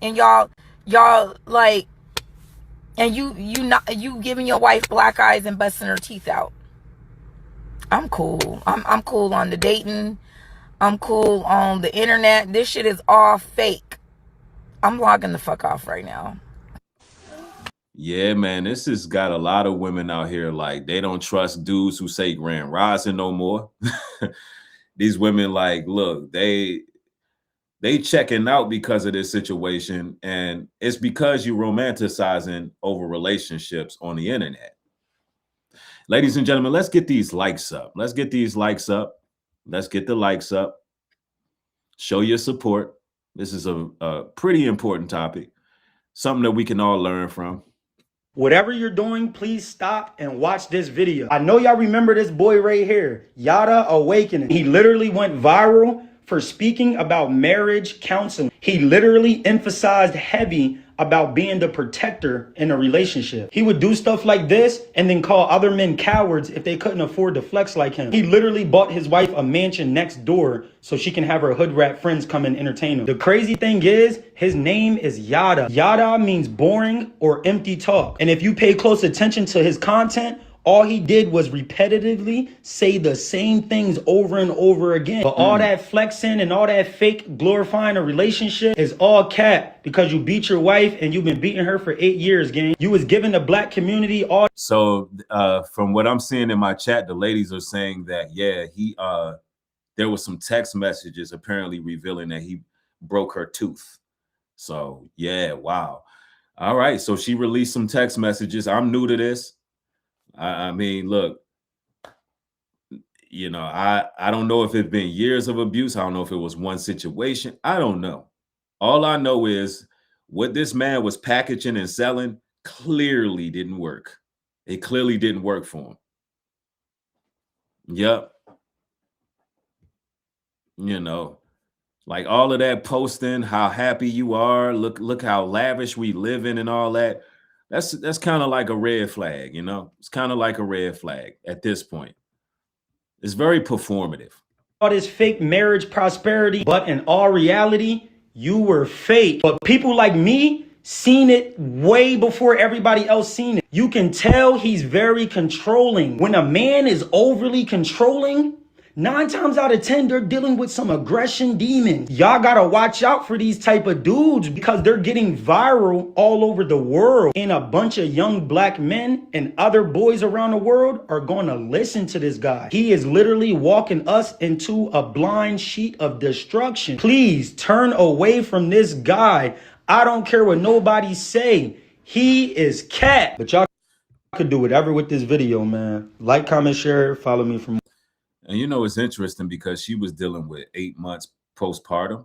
[SPEAKER 18] and y'all like, and you giving your wife black eyes and busting her teeth out. I'm cool. I'm cool on the dating. I'm cool on the internet. This shit is all fake. I'm logging the fuck off right now.
[SPEAKER 4] Yeah, man, this has got a lot of women out here, like, they don't trust dudes who say Grand Rising no more. These women, like, look, they checking out because of this situation, and it's because you romanticizing over relationships on the internet. Ladies and gentlemen, let's get these likes up. Let's get these likes up. Let's get the likes up. Show your support. This is a pretty important topic, something that we can all learn from.
[SPEAKER 20] Whatever you're doing, please stop and watch this video. I know y'all remember this boy right here, Yada Awakening. He literally went viral for speaking about marriage counseling. He literally emphasized heavy about being the protector in a relationship. He would do stuff like this and then call other men cowards if they couldn't afford to flex like him. He literally bought his wife a mansion next door so she can have her hood rat friends come and entertain him. The crazy thing is, his name is Yada. Yada means boring or empty talk. And if you pay close attention to his content, all he did was repetitively say the same things over and over again. But all that flexing and all that fake glorifying a relationship is all cap because you beat your wife and you've been beating her for 8 years, gang. You was giving the black community all.
[SPEAKER 4] So from what I'm seeing in my chat, the ladies are saying that, yeah, there was some text messages apparently revealing that he broke her tooth. So yeah, wow. All right, so she released some text messages. I'm new to this. I mean, look, you know, I don't know if it's been years of abuse. I don't know if it was one situation. I don't know. All I know is what this man was packaging and selling clearly didn't work. It clearly didn't work for him. Yep. You know, like all of that posting, how happy you are, look how lavish we live in and all that. That's kind of like a red flag, you know? It's kind of like a red flag at this point. It's very performative.
[SPEAKER 20] All this fake marriage prosperity, but in all reality, you were fake. But people like me seen it way before everybody else seen it. You can tell he's very controlling. When a man is overly controlling, 9 times out of 10, they're dealing with some aggression demons. Y'all gotta watch out for these type of dudes because they're getting viral all over the world. And a bunch of young black men and other boys around the world are gonna listen to this guy. He is literally walking us into a blind sheet of destruction. Please turn away from this guy. I don't care what nobody say. He is cat. But y'all could do whatever with this video, man. Like, comment, share, follow me for more.
[SPEAKER 4] And, you know, it's interesting because she was dealing with 8 months postpartum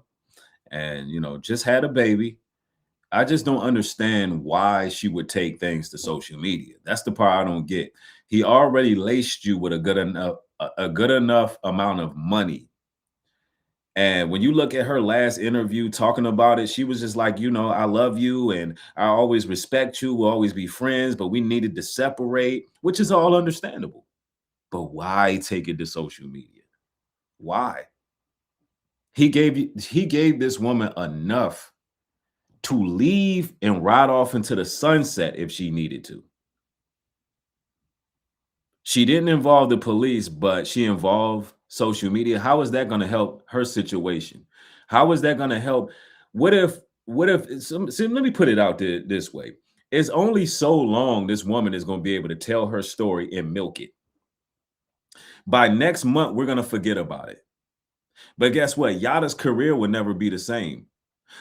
[SPEAKER 4] and, you know, just had a baby. I just don't understand why she would take things to social media. That's the part I don't get. He already laced you with a good enough amount of money. And when you look at her last interview talking about it, she was just like, you know, I love you and I always respect you. We'll always be friends, but we needed to separate, which is all understandable. But why take it to social media? Why? He gave this woman enough to leave and ride off into the sunset if she needed to. She didn't involve the police, but she involved social media. How is that going to help her situation? How is that going to help? What if let me put it out there this way. It's only so long this woman is going to be able to tell her story and milk it. By next month, we're going to forget about it. But guess what? Yada's career will never be the same.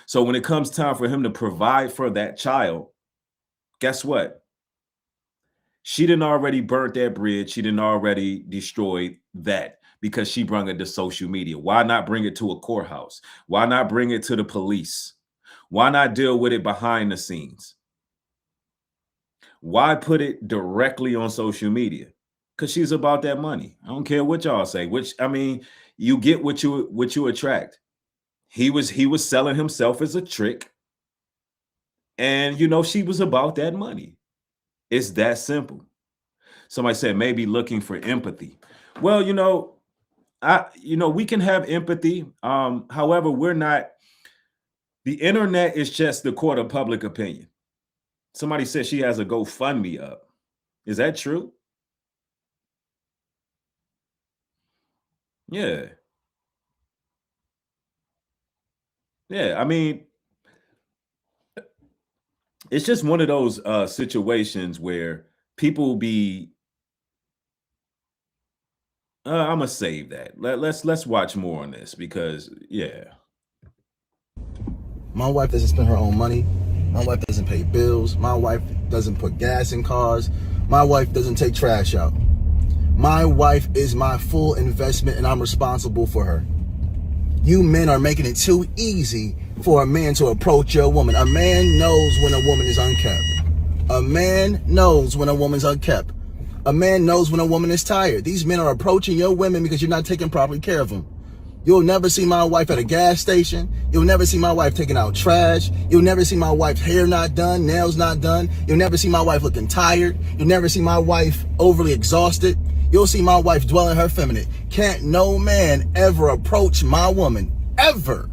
[SPEAKER 4] So when it comes time for him to provide for that child, guess what? She didn't already burnt that bridge. She didn't already destroyed that because she brought it to social media. Why not bring it to a courthouse? Why not bring it to the police? Why not deal with it behind the scenes? Why put it directly on social media? Because she's about that money. I don't care what y'all say. You get what you attract. He was selling himself as a trick. And she was about that money. It's that simple. Somebody said maybe looking for empathy. Well, we can have empathy. However, we're not. The internet is just the court of public opinion. Somebody said she has a GoFundMe up. Is that true? Yeah. Yeah. It's just one of those situations where people be. I'm gonna save that. Let's watch more on this because
[SPEAKER 15] My wife doesn't spend her own money. My wife doesn't pay bills. My wife doesn't put gas in cars. My wife doesn't take trash out. My wife is my full investment and I'm responsible for her. You men are making it too easy for a man to approach your woman. A man knows when a woman is unkept. A man knows when a woman's unkept. A man knows when a woman is tired. These men are approaching your women because you're not taking properly care of them. You'll never see my wife at a gas station. You'll never see my wife taking out trash. You'll never see my wife's hair not done, nails not done. You'll never see my wife looking tired. You'll never see my wife overly exhausted. You'll see my wife dwelling her feminine. Can't no man ever approach my woman, ever.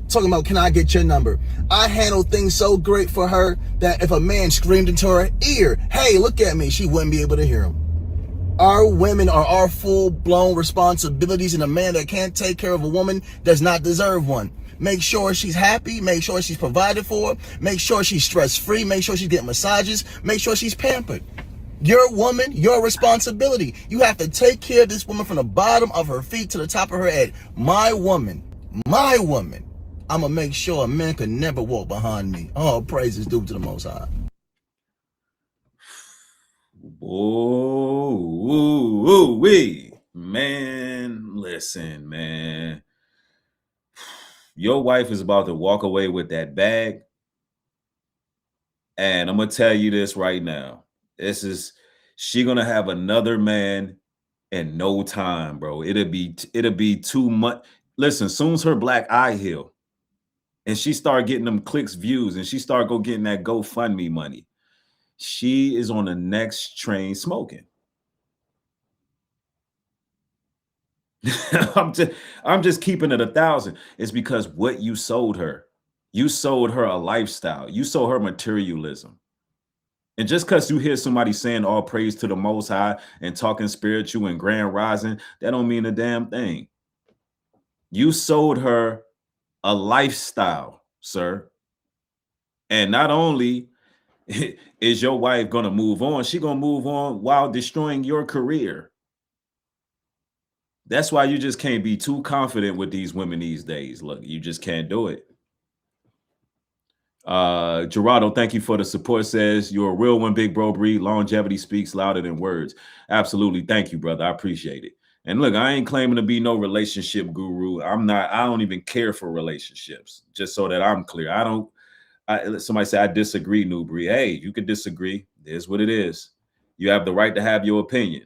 [SPEAKER 15] Talking about, can I get your number? I handle things so great for her that if a man screamed into her ear, hey, look at me, she wouldn't be able to hear him. Our women are our full-blown responsibilities, and a man that can't take care of a woman does not deserve one. Make sure she's happy. Make sure she's provided for. Make sure she's stress-free. Make sure she's getting massages. Make sure she's pampered. Your woman, your responsibility. You have to take care of this woman from the bottom of her feet to the top of her head. My woman. I'm going to make sure a man could never walk behind me. All praise is due to the Most High.
[SPEAKER 4] Man, listen, man. Your wife is about to walk away with that bag. And I'm going to tell you this right now. She going to have another man in no time, bro. It'll be too much. Listen, soon as her black eye heal and she start getting them clicks, views, and she start getting that GoFundMe money, she is on the next train smoking. I'm just keeping it 1,000. It's because what you sold her a lifestyle. You sold her materialism. And just because you hear somebody saying all praise to the Most High and talking spiritual and grand rising, that don't mean a damn thing. You sold her a lifestyle, sir. And not only is your wife going to move on, she's going to move on while destroying your career. That's why you just can't be too confident with these women these days. Look, you just can't do it. Gerardo, thank you for the support. Says you're a real one, big bro. Breed. Longevity speaks louder than words. Absolutely. Thank you, brother. I appreciate it. And look, I ain't claiming to be no relationship guru. I don't even care for relationships, just so that I'm clear. Somebody say I disagree, Nubreed. Hey, you can disagree. It is what it is. You have the right to have your opinion.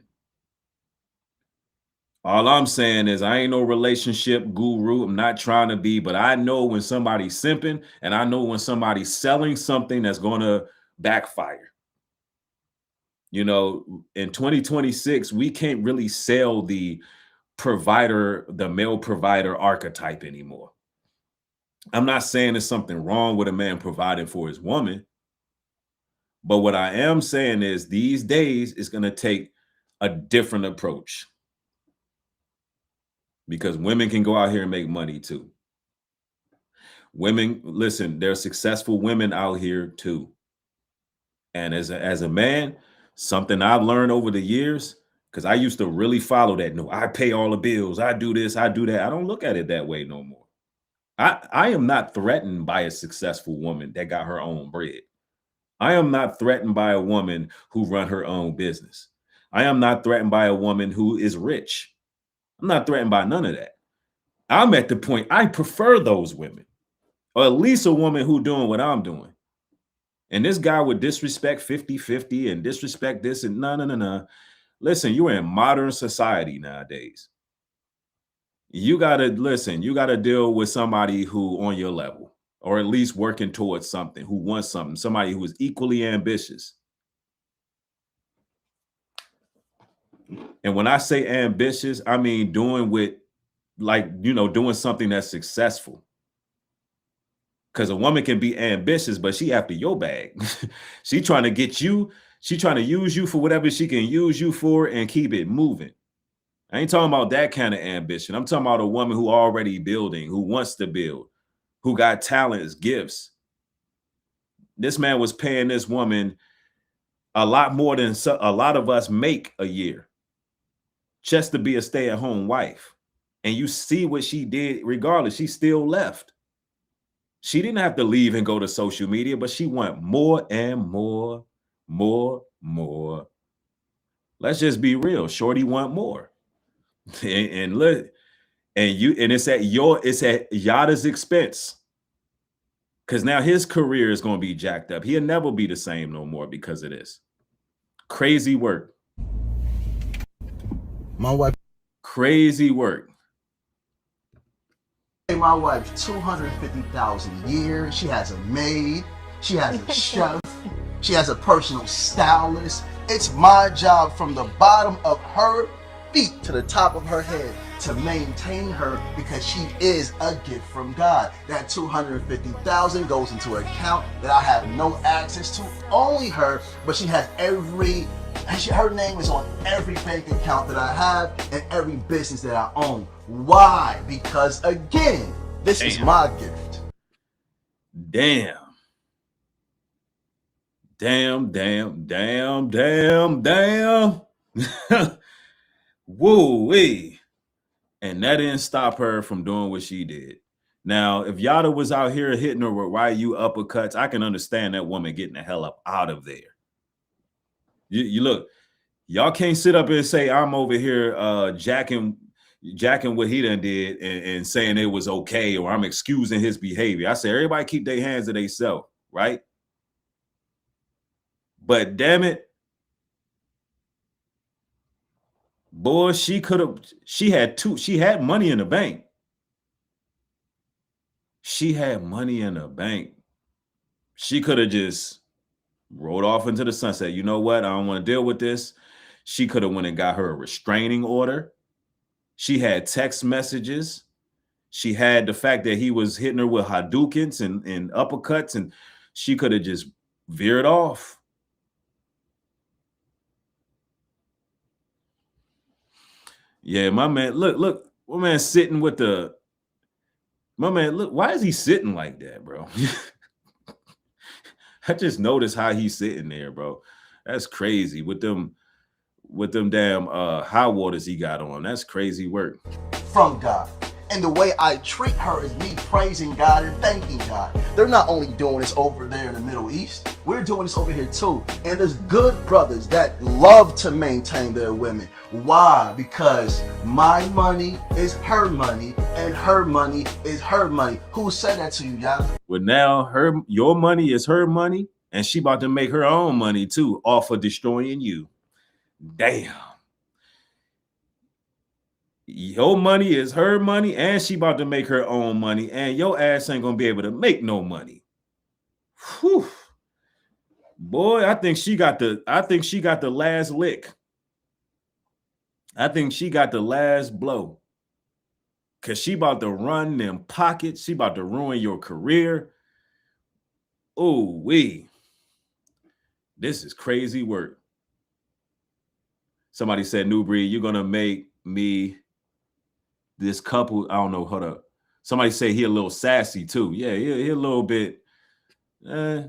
[SPEAKER 4] All I'm saying is I ain't no relationship guru. I'm not trying to be, but I know when somebody's simping and I know when somebody's selling something that's going to backfire. In 2026, we can't really sell the provider, the male provider archetype anymore. I'm not saying there's something wrong with a man providing for his woman, but what I am saying is these days it's going to take a different approach, because women can go out here and make money too. Women, listen, there's successful women out here too. And as a man, something I've learned over the years, because I used to really follow that. No, I pay all the bills. I do this, I do that. I don't look at it that way no more. I am not threatened by a successful woman that got her own bread. I am not threatened by a woman who run her own business. I am not threatened by a woman who is rich. I'm not threatened by none of that. I'm at the point I prefer those women, or at least a woman who doing what I'm doing. And this guy would disrespect 50-50 and disrespect this and no. Listen, you're in modern society nowadays. You gotta deal with somebody who on your level, or at least working towards something, who wants something, somebody who is equally ambitious. And when I say ambitious, I mean doing something that's successful. Because a woman can be ambitious, but she after your bag. She trying to get you, she trying to use you for whatever she can use you for and keep it moving. I ain't talking about that kind of ambition. I'm talking about a woman who already building, who wants to build, who got talents, gifts. This man was paying this woman a lot more than a lot of us make a year just to be a stay-at-home wife. And you see what she did regardless. She still left. She didn't have to leave and go to social media, but she went more and more. Let's just be real. Shorty want more. And look, and it's at Yada's expense. Because now his career is going to be jacked up. He'll never be the same no more because of this. Crazy work.
[SPEAKER 15] My wife.
[SPEAKER 4] Crazy work.
[SPEAKER 15] My wife $250,000 a year. She has a maid. She has a chef. She has a personal stylist. It's my job from the bottom of her feet to the top of her head to maintain her, because she is a gift from God. That $250,000 goes into an account that I have no access to, only her, but she has her name is on every bank account that I have and every business that I own. Why? Because again, this is my gift.
[SPEAKER 4] Damn. Woo-wee. And that didn't stop her from doing what she did. Now, if Yada was out here hitting her with Ryu uppercuts, I can understand that woman getting the hell up out of there. You look, y'all can't sit up and say I'm over here jacking what he done did and saying it was okay, or I'm excusing his behavior. I say everybody keep their hands to themselves, right? But damn it, boy, she had money in the bank. She had money in the bank. She could have just rolled off into the sunset. You know what? I don't want to deal with this. She could have went and got her a restraining order. She had text messages. She had the fact that he was hitting her with Hadoukens and uppercuts, and she could have just veered off. Yeah, my man, look, my man sitting with look, why is he sitting like that, bro? I just noticed how he's sitting there, bro. That's crazy with them damn high waters he got on. That's crazy work.
[SPEAKER 15] From God. And the way I treat her is me praising God and thanking God. They're not only doing this over there in the Middle East, we're doing this over here too. And there's good brothers that love to maintain their women. Why? Because my money is her money and her money is her money. Who said that to you, y'all?
[SPEAKER 4] Well, now your money is her money, and she about to make her own money too off of destroying you. Damn. Your money is her money, and she about to make her own money, and your ass ain't gonna be able to make no money. Whew. Boy, I think she got the last lick. I think she got the last blow. Cause she about to run them pockets. She about to ruin your career. Oh, this is crazy work. Somebody said, Nubreed, you're gonna make me this couple. I don't know. Hold up. Somebody say he a little sassy too. Yeah, he a little bit. Yeah,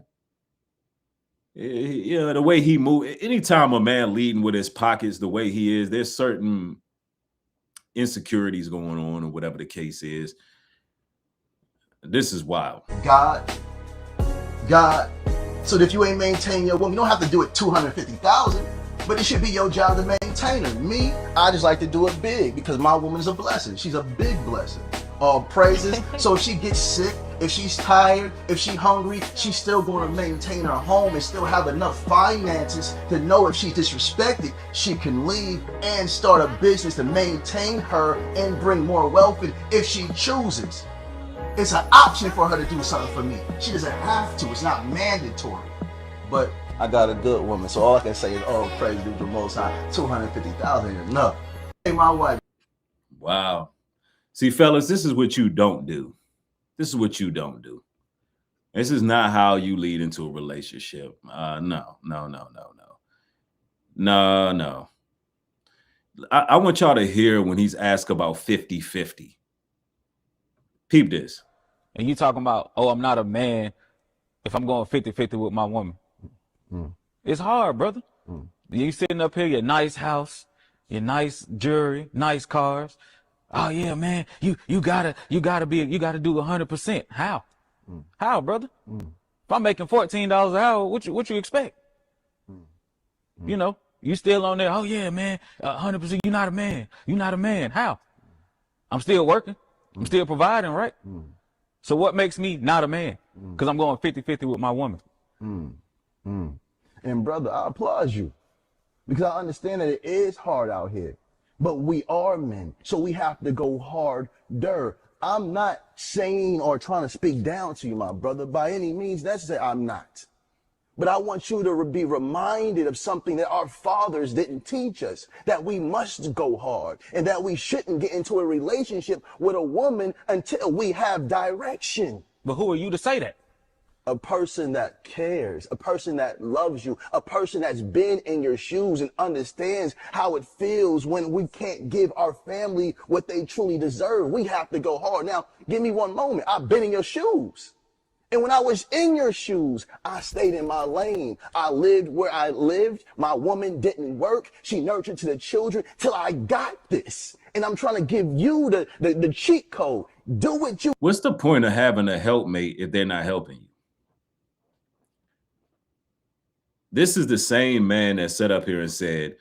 [SPEAKER 4] the way he move. Anytime a man leading with his pockets the way he is, there's certain insecurities going on, or whatever the case is. This is wild.
[SPEAKER 15] God. So that if you ain't maintain your woman, you don't have to do it 250,000, but it should be your job to maintain her. Me, I just like to do it big because my woman is a blessing. She's a big blessing. All praises. So if she gets sick, if she's tired, if she's hungry, she's still going to maintain her home and still have enough finances to know if she's disrespected, she can leave and start a business to maintain her and bring more wealth in if she chooses. It's an option for her to do something for me. She doesn't have to. It's not mandatory. But I got a good woman, so all I can say is, oh, praise be the Most High. 250,000 is enough. Hey, my wife.
[SPEAKER 4] Wow. See, fellas, this is what you don't do. This is what you don't do. This is not how you lead into a relationship. No. I want y'all to hear when he's asked about 50-50. Peep this.
[SPEAKER 21] And you talking about, oh, I'm not a man if I'm going 50-50 with my woman. It's hard, brother. You sitting up here, your nice house, your nice jewelry, nice cars. Oh yeah, man, you gotta do 100%. How? How, brother? If I'm making $14 an hour, what you expect? You know, you still on there. Oh yeah, man, 100%. You're not a man. You're not a man. How? I'm still working. I'm still providing, right? So what makes me not a man? Because I'm going 50-50 with my woman.
[SPEAKER 15] And brother, I applaud you because I understand that it is hard out here, but we are men, so we have to go harder. I'm not saying or trying to speak down to you, my brother, by any means necessary. I'm not. But I want you to be reminded of something that our fathers didn't teach us, that we must go hard and that we shouldn't get into a relationship with a woman until we have direction.
[SPEAKER 21] But who are you to say that?
[SPEAKER 15] A person that cares, a person that loves you, a person that's been in your shoes and understands how it feels when we can't give our family what they truly deserve. We have to go hard. Now, give me one moment. I've been in your shoes. And when I was in your shoes, I stayed in my lane. I lived where I lived. My woman didn't work. She nurtured to the children till I got this. And I'm trying to give you the cheat code. Do what you...
[SPEAKER 4] What's the point of having a helpmate if they're not helping you? This is the same man that sat up here and said,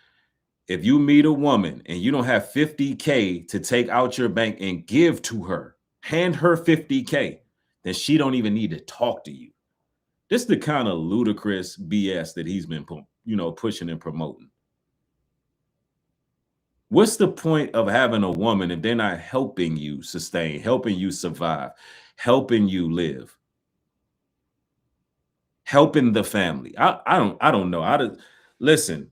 [SPEAKER 4] if you meet a woman and you don't have 50K to take out your bank and give to her, hand her 50K, then she don't even need to talk to you. This is the kind of ludicrous BS that he's been, pushing and promoting. What's the point of having a woman if they're not helping you sustain, helping you survive, helping you live? Helping the family. I don't know. Listen,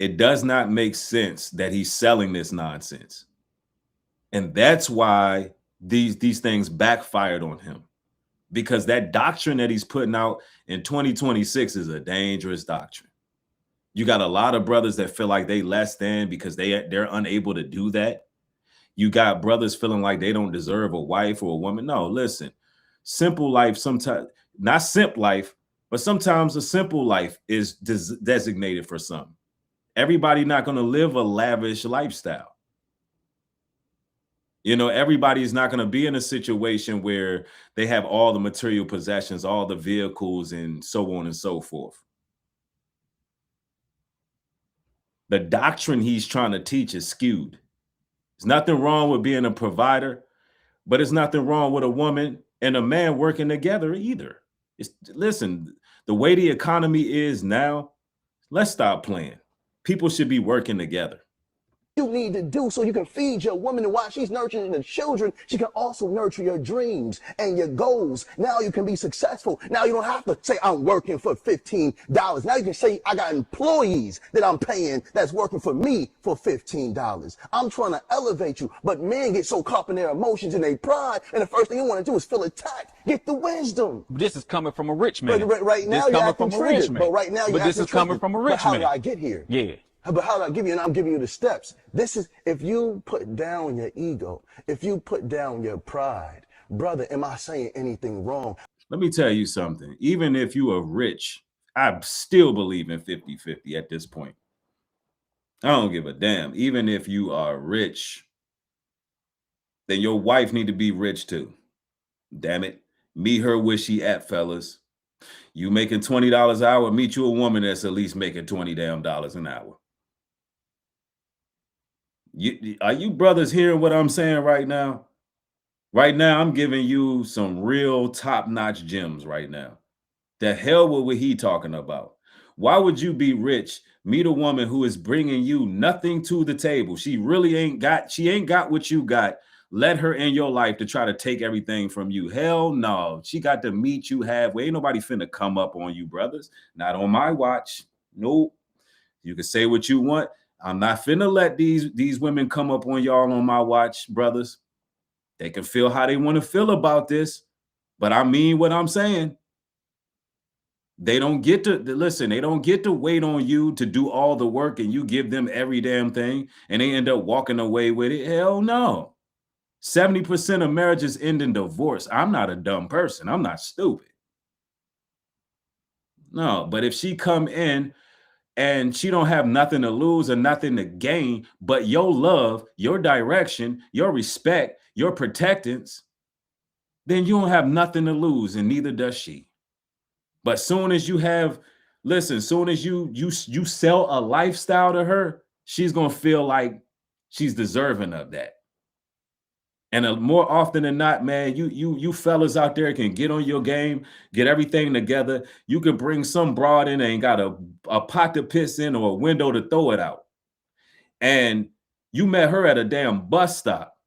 [SPEAKER 4] it does not make sense that he's selling this nonsense. And that's why these things backfired on him, because that doctrine that he's putting out in 2026 is a dangerous doctrine. You got a lot of brothers that feel like they less than because they're unable to do that. You got brothers feeling like they don't deserve a wife or a woman. No, listen. Simple life, sometimes not simp life, but sometimes a simple life is designated for some. Everybody not going to live a lavish lifestyle. Everybody's not going to be in a situation where they have all the material possessions, all the vehicles, and so on and so forth. The doctrine he's trying to teach is skewed. There's nothing wrong with being a provider, but there's nothing wrong with a woman and a man working together either. Listen, the way the economy is now, let's stop playing. People should be working together.
[SPEAKER 15] you need to do so you can feed your woman, and while she's nurturing the children, she can also nurture your dreams and your goals. Now you can be successful. Now you don't have to say I'm working for $15. Now you can say I got employees that I'm paying that's working for me for $15. I'm trying to elevate you, but men get so caught in their emotions and their pride, and the first thing you want to do is feel attacked. Get the wisdom.
[SPEAKER 21] This is coming from a rich man.
[SPEAKER 15] But right now you're acting triggered. But right now you're
[SPEAKER 21] But this is coming from a rich man.
[SPEAKER 15] But how did I get here?
[SPEAKER 21] Yeah.
[SPEAKER 15] But how do I give you? And I'm giving you the steps. This is, if you put down your ego, if you put down your pride, brother, am I saying anything wrong?
[SPEAKER 4] Let me tell you something. Even if you are rich, I still believe in 50-50 at this point. I don't give a damn. Even if you are rich, then your wife need to be rich too. Damn it. Meet her where she at, fellas. You making $20 an hour, meet you a woman that's at least making $20 damn an hour. Are you brothers hearing what I'm saying right now? Right now, I'm giving you some real top-notch gems right now. The hell with what he talking about? Why would you be rich, meet a woman who is bringing you nothing to the table? She really ain't got what you got. Let her in your life to try to take everything from you. Hell no. She got to meet you halfway. Ain't nobody finna come up on you, brothers. Not on my watch. Nope. You can say what you want. I'm not finna let these women come up on y'all on my watch, brothers. They can feel how they want to feel about this, but I mean what I'm saying. They don't get to listen. They don't get to wait on you to do all the work and you give them every damn thing and they end up walking away with it. Hell no. 70% of marriages end in divorce. I'm not a dumb person. I'm not stupid. No, but if she come in and she don't have nothing to lose or nothing to gain, but your love, your direction, your respect, your protectance, then you don't have nothing to lose, and neither does she. But soon as you have, listen, soon as you sell a lifestyle to her, she's gonna feel like she's deserving of that. And more often than not, man, you fellas out there can get on your game, get everything together. You can bring some broad in, ain't got a pot to piss in or a window to throw it out. And you met her at a damn bus stop.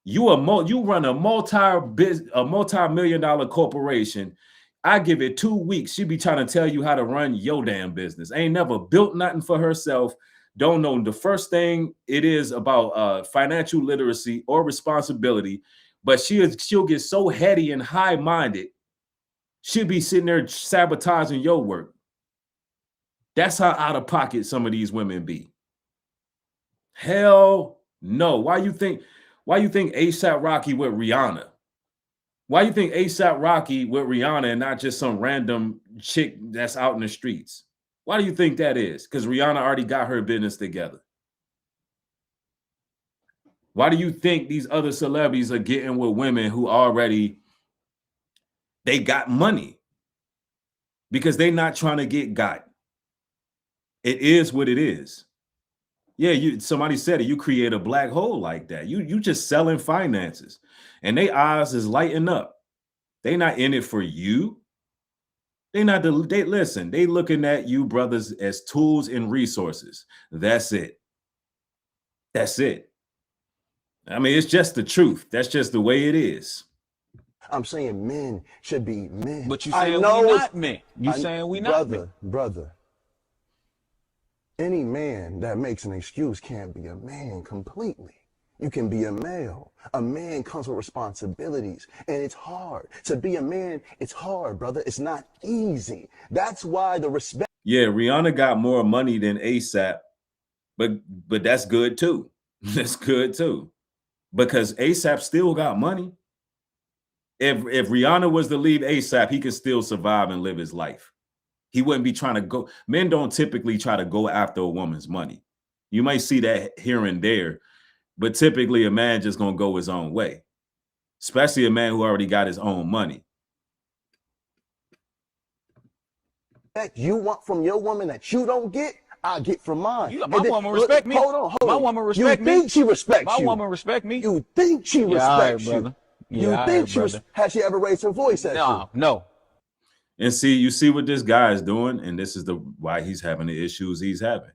[SPEAKER 4] You run a multi-million-dollar corporation. I give it 2 weeks. She be trying to tell you how to run your damn business. Ain't never built nothing for herself. Don't know the first thing it is about financial literacy or responsibility, but she'll get so heady and high-minded, she'll be sitting there sabotaging your work. That's how out of pocket some of these women be. Hell no. Why you think A$AP Rocky with Rihanna? Why you think A$AP Rocky with Rihanna and not just some random chick that's out in the streets? Why do you think that is? Because Rihanna already got her business together. Why do you think these other celebrities are getting with women who already, they got money? Because they're not trying to get got. It is what it is. Yeah, somebody said it, you create a black hole like that. You just selling finances. And they eyes is lighting up. They not in it for you. They listen, they looking at you brothers as tools and resources. That's it. That's it. I mean, it's just the truth. That's just the way it is.
[SPEAKER 15] I'm saying men should be men.
[SPEAKER 21] But you saying we not men. You saying we not men.
[SPEAKER 15] Brother. Any man that makes an excuse can't be a man completely. You can be a male. A man comes with responsibilities, and it's hard. To be a man, it's hard, brother. It's not easy. That's why the respect.
[SPEAKER 4] Yeah, Rihanna got more money than A$AP, but that's good too. That's good too. Because A$AP still got money. If Rihanna was to leave A$AP, he could still survive and live his life. He wouldn't be trying to go. Men don't typically try to go after a woman's money. You might see that here and there, but typically a man just gonna go his own way, especially a man who already got his own money.
[SPEAKER 15] That you want from your woman that you don't get, I get from mine.
[SPEAKER 21] My woman respect me.
[SPEAKER 15] Hold on.
[SPEAKER 21] My woman respect me.
[SPEAKER 15] You think she respects you?
[SPEAKER 21] My woman respect me.
[SPEAKER 15] You think she respects you?
[SPEAKER 21] Yeah,
[SPEAKER 15] you think she has she ever raised her voice at you?
[SPEAKER 21] No.
[SPEAKER 4] And you see what this guy is doing, and this is why he's having the issues he's having.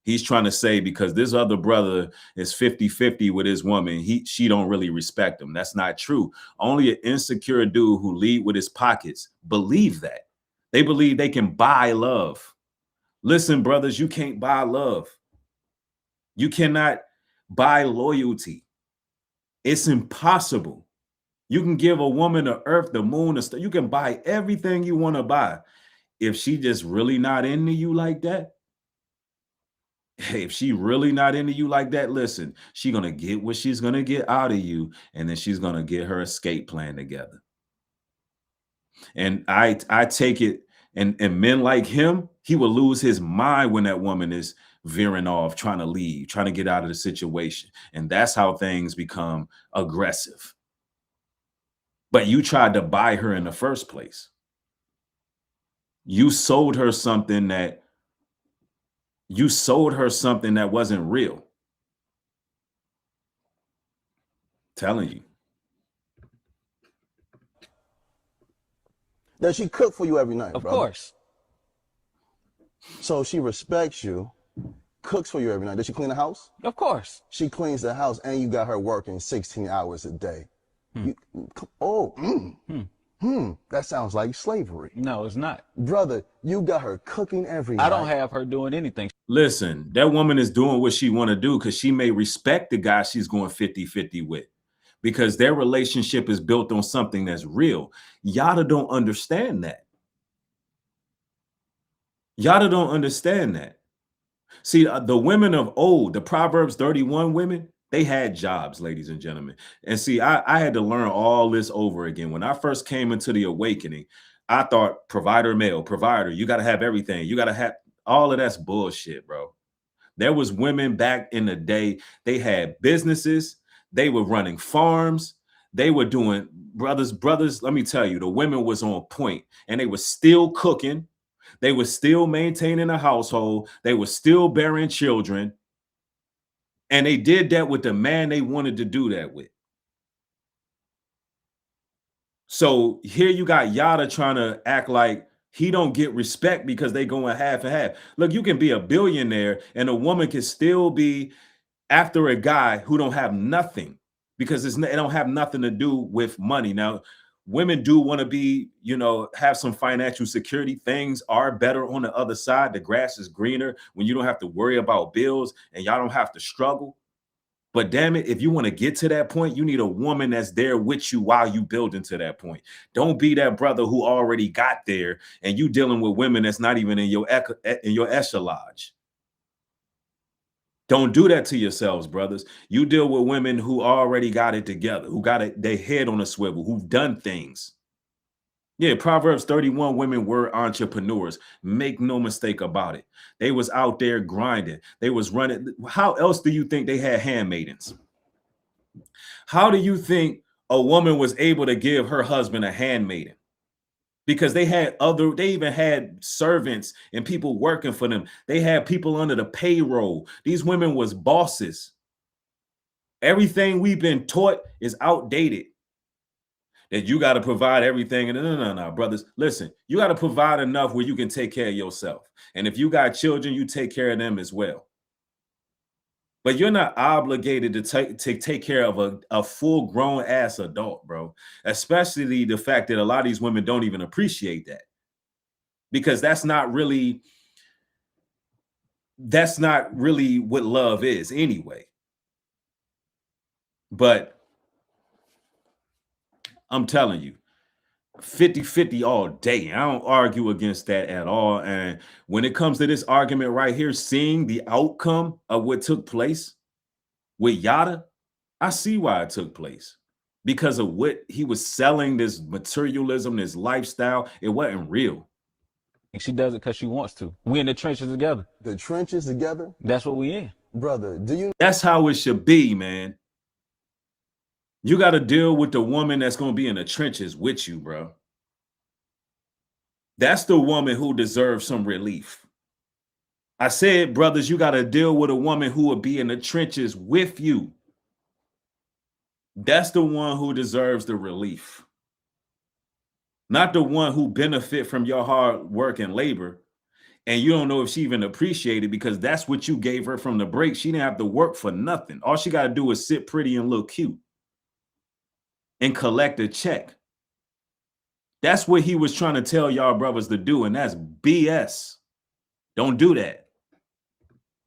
[SPEAKER 4] He's trying to say because this other brother is 50-50 with his woman, she don't really respect him. That's not true. Only an insecure dude who lead with his pockets believe that. They believe they can buy love. Listen, brothers, you can't buy love. You cannot buy loyalty. It's impossible. You can give a woman the earth, the moon, the star. You can buy everything you want to buy. If she just really not into you like that, hey, if she really not into you like that, listen, she gonna get what she's gonna get out of you, and then she's gonna get her escape plan together. And I take it, and men like him, he will lose his mind when that woman is veering off, trying to leave, trying to get out of the situation. And that's how things become aggressive. But you tried to buy her in the first place. You sold her something that wasn't real. Telling you.
[SPEAKER 19] Does she cook for you every night,
[SPEAKER 21] Of
[SPEAKER 19] brother?
[SPEAKER 21] course.
[SPEAKER 19] So she respects you, cooks for you every night. Does she clean the house?
[SPEAKER 21] Of course.
[SPEAKER 19] She cleans the house, and you got her working 16 hours a day. That sounds like slavery.
[SPEAKER 21] No, it's not.
[SPEAKER 19] Brother, you got her cooking every night.
[SPEAKER 21] I don't have her doing anything.
[SPEAKER 4] Listen, that woman is doing what she want to do because she may respect the guy she's going 50-50 with, because their relationship is built on something that's real. Yada don't understand that. Yada don't understand that. See, the women of old, the Proverbs 31 women, they had jobs, ladies and gentlemen. And see, I had to learn all this over again. When I first came into the awakening, I thought provider, male, provider, you got to have everything. You got to have all of that's bullshit, bro. There was women back in the day, they had businesses, they were running farms, they were doing, brothers, let me tell you, the women was on point, and they were still cooking. They were still maintaining a household. They were still bearing children. And they did that with the man they wanted to do that with. So here you got Yada trying to act like he don't get respect because they going half and half. Look, you can be a billionaire and a woman can still be after a guy who don't have nothing, because it don't have nothing to do with money. Now, women do want to be, have some financial security. Things are better on the other side. The grass is greener when you don't have to worry about bills and y'all don't have to struggle. But damn it, if you want to get to that point, you need a woman that's there with you while you build into that point. Don't be that brother who already got there and you dealing with women that's not even in your echelage. Don't do that to yourselves, brothers. You deal with women who already got it together, who got it, their head on a swivel, who've done things. Yeah, Proverbs 31 women were entrepreneurs. Make no mistake about it. They was out there grinding. They was running. How else do you think they had handmaidens? How do you think a woman was able to give her husband a handmaiden? Because they even had servants and people working for them. They had people under the payroll. These women was bosses. Everything we've been taught is outdated. That you got to provide everything. And no, brothers, listen, you got to provide enough where you can take care of yourself. And if you got children, you take care of them as well. But you're not obligated to take care of a full grown ass adult, bro. Especially the fact that a lot of these women don't even appreciate that, because that's not really what love is anyway. But I'm telling you, 50-50 all day. I don't argue against that at all. And when it comes to this argument right here, seeing the outcome of what took place with Yada, I see why it took place. Because of what he was selling, this materialism, this lifestyle, it wasn't real.
[SPEAKER 21] She does it because she wants to. We in the trenches together.
[SPEAKER 19] The trenches together?
[SPEAKER 21] That's what we in.
[SPEAKER 19] Brother,
[SPEAKER 4] That's how it should be, man. You got to deal with the woman that's going to be in the trenches with you, bro. That's the woman who deserves some relief. I said, brothers, you got to deal with a woman who will be in the trenches with you. That's the one who deserves the relief. Not the one who benefit from your hard work and labor. And you don't know if she even appreciated, because that's what you gave her from the break. She didn't have to work for nothing. All she got to do is sit pretty and look cute and collect a check. That's what he was trying to tell y'all brothers to do, and that's BS. Don't do that.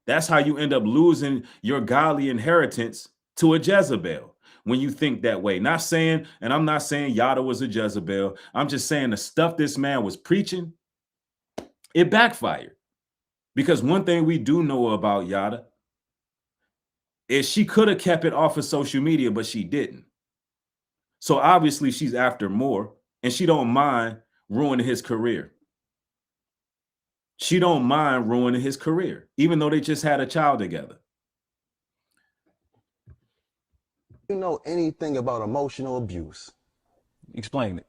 [SPEAKER 4] That's how you end up losing your godly inheritance to a Jezebel when you think that way. Not saying, and I'm not saying Yada was a Jezebel. I'm just saying the stuff this man was preaching, it backfired. Because one thing we do know about Yada is she could have kept it off of social media, but she didn't. So obviously she's after more, and she don't mind ruining his career. She don't mind ruining his career, even though they just had a child together.
[SPEAKER 19] You know anything about emotional abuse?
[SPEAKER 21] Explain it.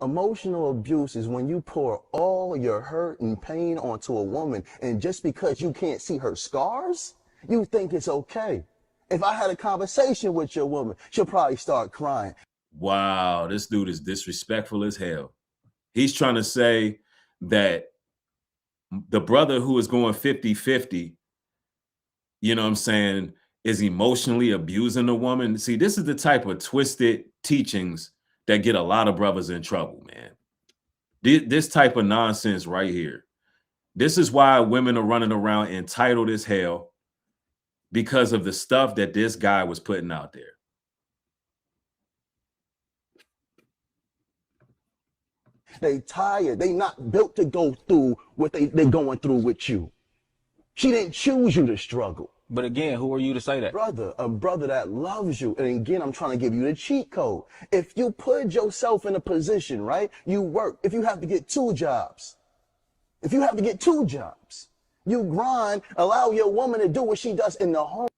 [SPEAKER 19] Emotional abuse is when you pour all your hurt and pain onto a woman, and just because you can't see her scars, you think it's okay. If I had a conversation with your woman, she'll probably start crying.
[SPEAKER 4] Wow, this dude is disrespectful as hell. He's trying to say that the brother who is going 50-50, you know what I'm saying, is emotionally abusing the woman. See, this is the type of twisted teachings that get a lot of brothers in trouble, man. This type of nonsense right here. This is why women are running around entitled as hell, because of the stuff that this guy was putting out there.
[SPEAKER 19] They tired. They not built to go through what they're going through with you. She didn't choose you to struggle.
[SPEAKER 21] But again, who are you to say that?
[SPEAKER 19] Brother, a brother that loves you. And again, I'm trying to give you the cheat code. If you put yourself in a position, right, you work. If you have to get 2 jobs, you grind, allow your woman to do what she does in the home.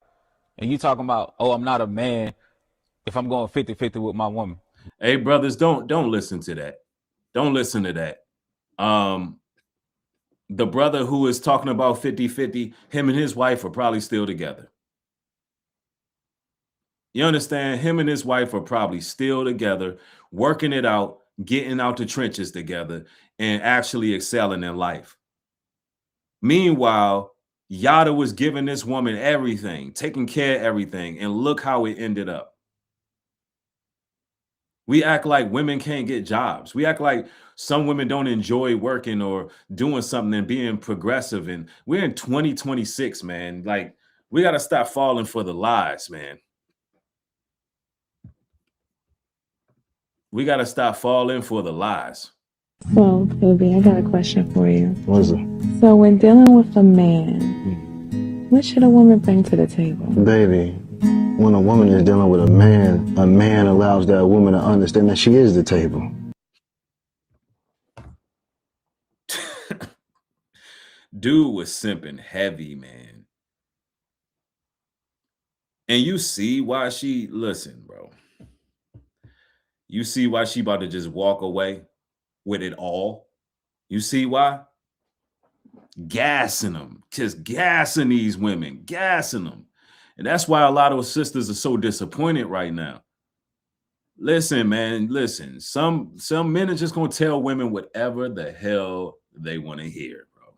[SPEAKER 21] And you talking about, oh, I'm not a man if I'm going 50-50 with my woman.
[SPEAKER 4] Hey, brothers, don't listen to that. Don't listen to that. The brother who is talking about 50-50, him and his wife are probably still together. You understand? Him and his wife are probably still together, working it out, getting out the trenches together, and actually excelling in life. Meanwhile, Yada was giving this woman everything, taking care of everything, and look how it ended up. We act like women can't get jobs. We act like some women don't enjoy working or doing something and being progressive. And we're in 2026, man. Like, we got to stop falling for the lies, man. We got to stop falling for the lies.
[SPEAKER 1] So, Phoebe, I got a question for you.
[SPEAKER 19] What is it?
[SPEAKER 1] So, when dealing with a man, what should a woman bring to the table?
[SPEAKER 19] Baby, when a woman is dealing with a man allows that woman to understand that she is the table.
[SPEAKER 4] Dude was simping heavy, man. And you see why she, listen, bro. You see why she about to just walk away with it all? You see why? Gassing them, just gassing these women, gassing them. And that's why a lot of sisters are so disappointed right now. Listen, man, listen. Some men are just going to tell women whatever the hell they want to hear, bro.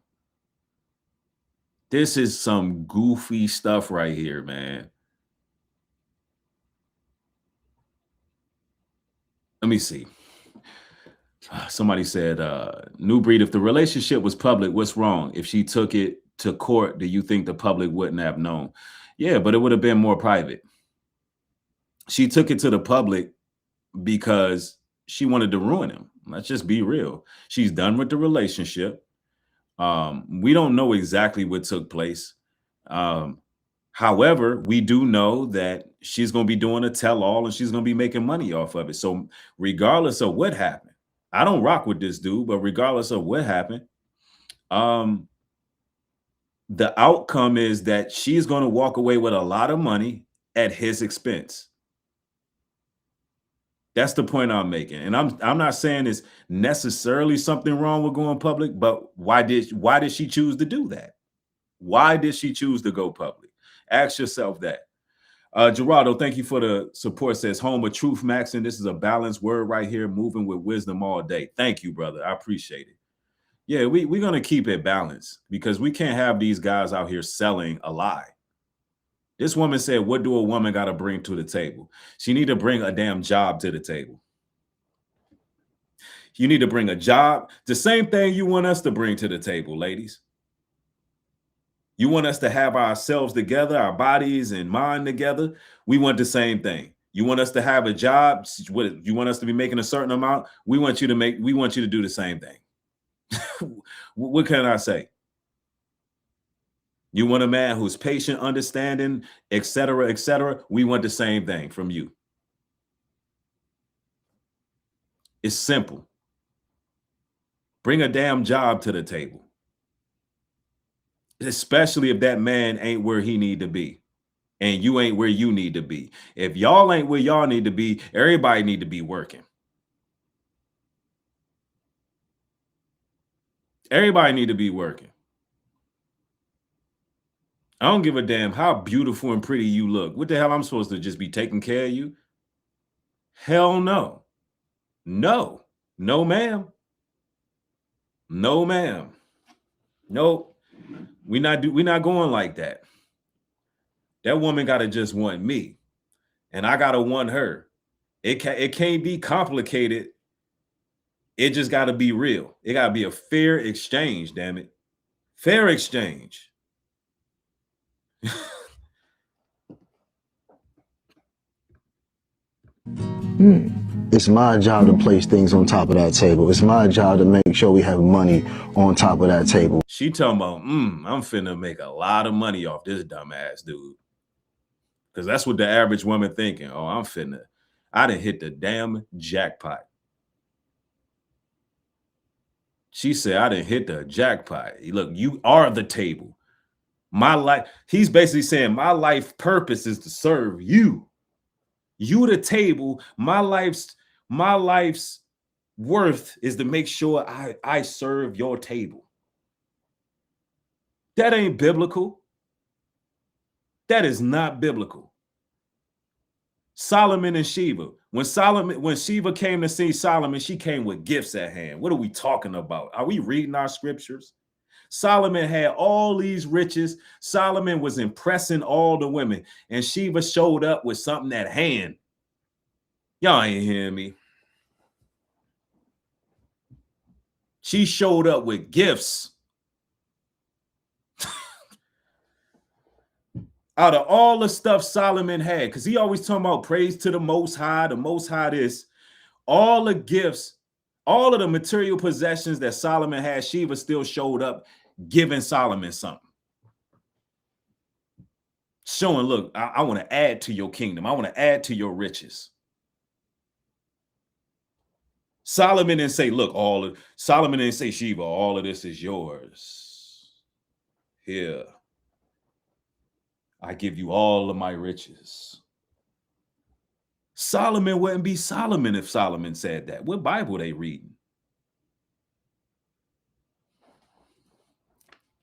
[SPEAKER 4] This is some goofy stuff right here, man. Let me see. Somebody said, Nubreed, if the relationship was public, what's wrong? If she took it to court, do you think the public wouldn't have known? Yeah, but it would have been more private. She took it to the public because she wanted to ruin him. Let's just be real. She's done with the relationship. We don't know exactly what took place. However, we do know that she's going to be doing a tell-all and she's going to be making money off of it. So regardless of what happened, I don't rock with this dude, but regardless of what happened, the outcome is that she's going to walk away with a lot of money at his expense. That's the point I'm making. And I'm not saying it's necessarily something wrong with going public, but why did she choose to do that? Why did she choose to go public? Ask yourself that. Gerardo, thank you for the support. Says home of truth, Maxon. This is a balanced word right here, moving with wisdom all day. Thank you, brother. I appreciate it. Yeah, we're going to keep it balanced because we can't have these guys out here selling a lie. This woman said, what do a woman got to bring to the table? She need to bring a damn job to the table. You need to bring a job. The same thing you want us to bring to the table, ladies. You want us to have ourselves together, our bodies and mind together. We want the same thing. You want us to have a job. You want us to be making a certain amount. We want you to do the same thing. What can I say? You want a man who's patient, understanding, etc., etc. We want the same thing from you. It's simple. Bring a damn job to the table. Especially if that man ain't where he need to be and you ain't where you need to be. If y'all ain't where y'all need to be, everybody need to be working. Everybody need to be working. I don't give a damn how beautiful and pretty you look. What the hell I'm supposed to just be taking care of you? Hell no. No. No, ma'am. No, ma'am. Nope. We're not going like that. That woman got to just want me. And I got to want her. It can't be complicated. It just got to be real. It got to be a fair exchange, damn it. Fair exchange.
[SPEAKER 15] It's my job to place things on top of that table. It's my job to make sure we have money on top of that table.
[SPEAKER 4] She talking about, I'm finna make a lot of money off this dumbass dude. Because that's what the average woman thinking. Oh, I done hit the damn jackpot. She said, I done hit the jackpot. Look, you are the table. My life, he's basically saying my life purpose is to serve you. You the table, my life's worth is to make sure I serve your table. That ain't biblical. That is not biblical. Solomon and Sheba. When Sheba came to see Solomon, she came with gifts at hand. What are we talking about? Are we reading our scriptures? Solomon had all these riches. Solomon was impressing all the women, and Sheba showed up with something at hand. Y'all ain't hearing me. She showed up with gifts. Out of all the stuff Solomon had, because he always talking about praise to the Most High this, all the gifts, all of the material possessions that Solomon had, Sheba still showed up giving Solomon something. Showing, look, I want to add to your kingdom. I want to add to your riches. Solomon didn't say, look, Solomon didn't say, Sheba, all of this is yours. Here. I give you all of my riches. Solomon wouldn't be Solomon if Solomon said that. What Bible they reading?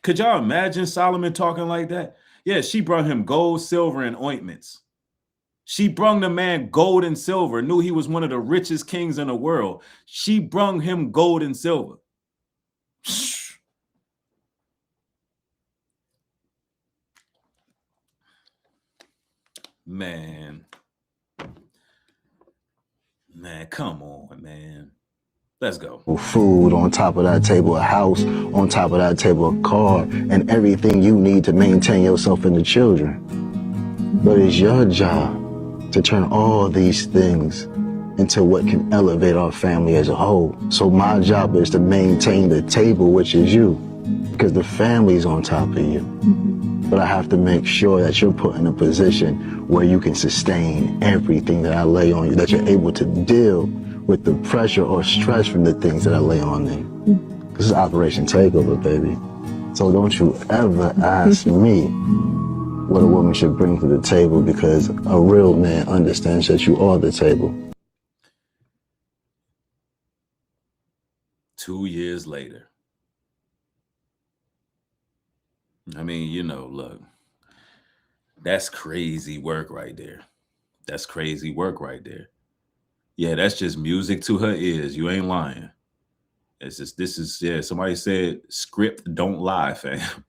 [SPEAKER 4] Could y'all imagine Solomon talking like that? Yeah, she brought him gold, silver, and ointments. She brung the man gold and silver, knew he was one of the richest kings in the world. She brung him gold and silver. Man, come on, man. Let's go.
[SPEAKER 15] Food on top of that table, a house on top of that table, a car, and everything you need to maintain yourself and the children. But it's your job to turn all these things into what can elevate our family as a whole. So my job is to maintain the table, which is you, because the family's on top of you. But I have to make sure that you're put in a position where you can sustain everything that I lay on you, that you're able to deal with the pressure or stress from the things that I lay on you. This is Operation Takeover, baby. So don't you ever ask me what a woman should bring to the table, because a real man understands that you are the table.
[SPEAKER 4] 2 years later. I mean, look, that's crazy work right there. That's crazy work right there. Yeah, that's just music to her ears. You ain't lying. It's just, this is, yeah, somebody said script don't lie, fam.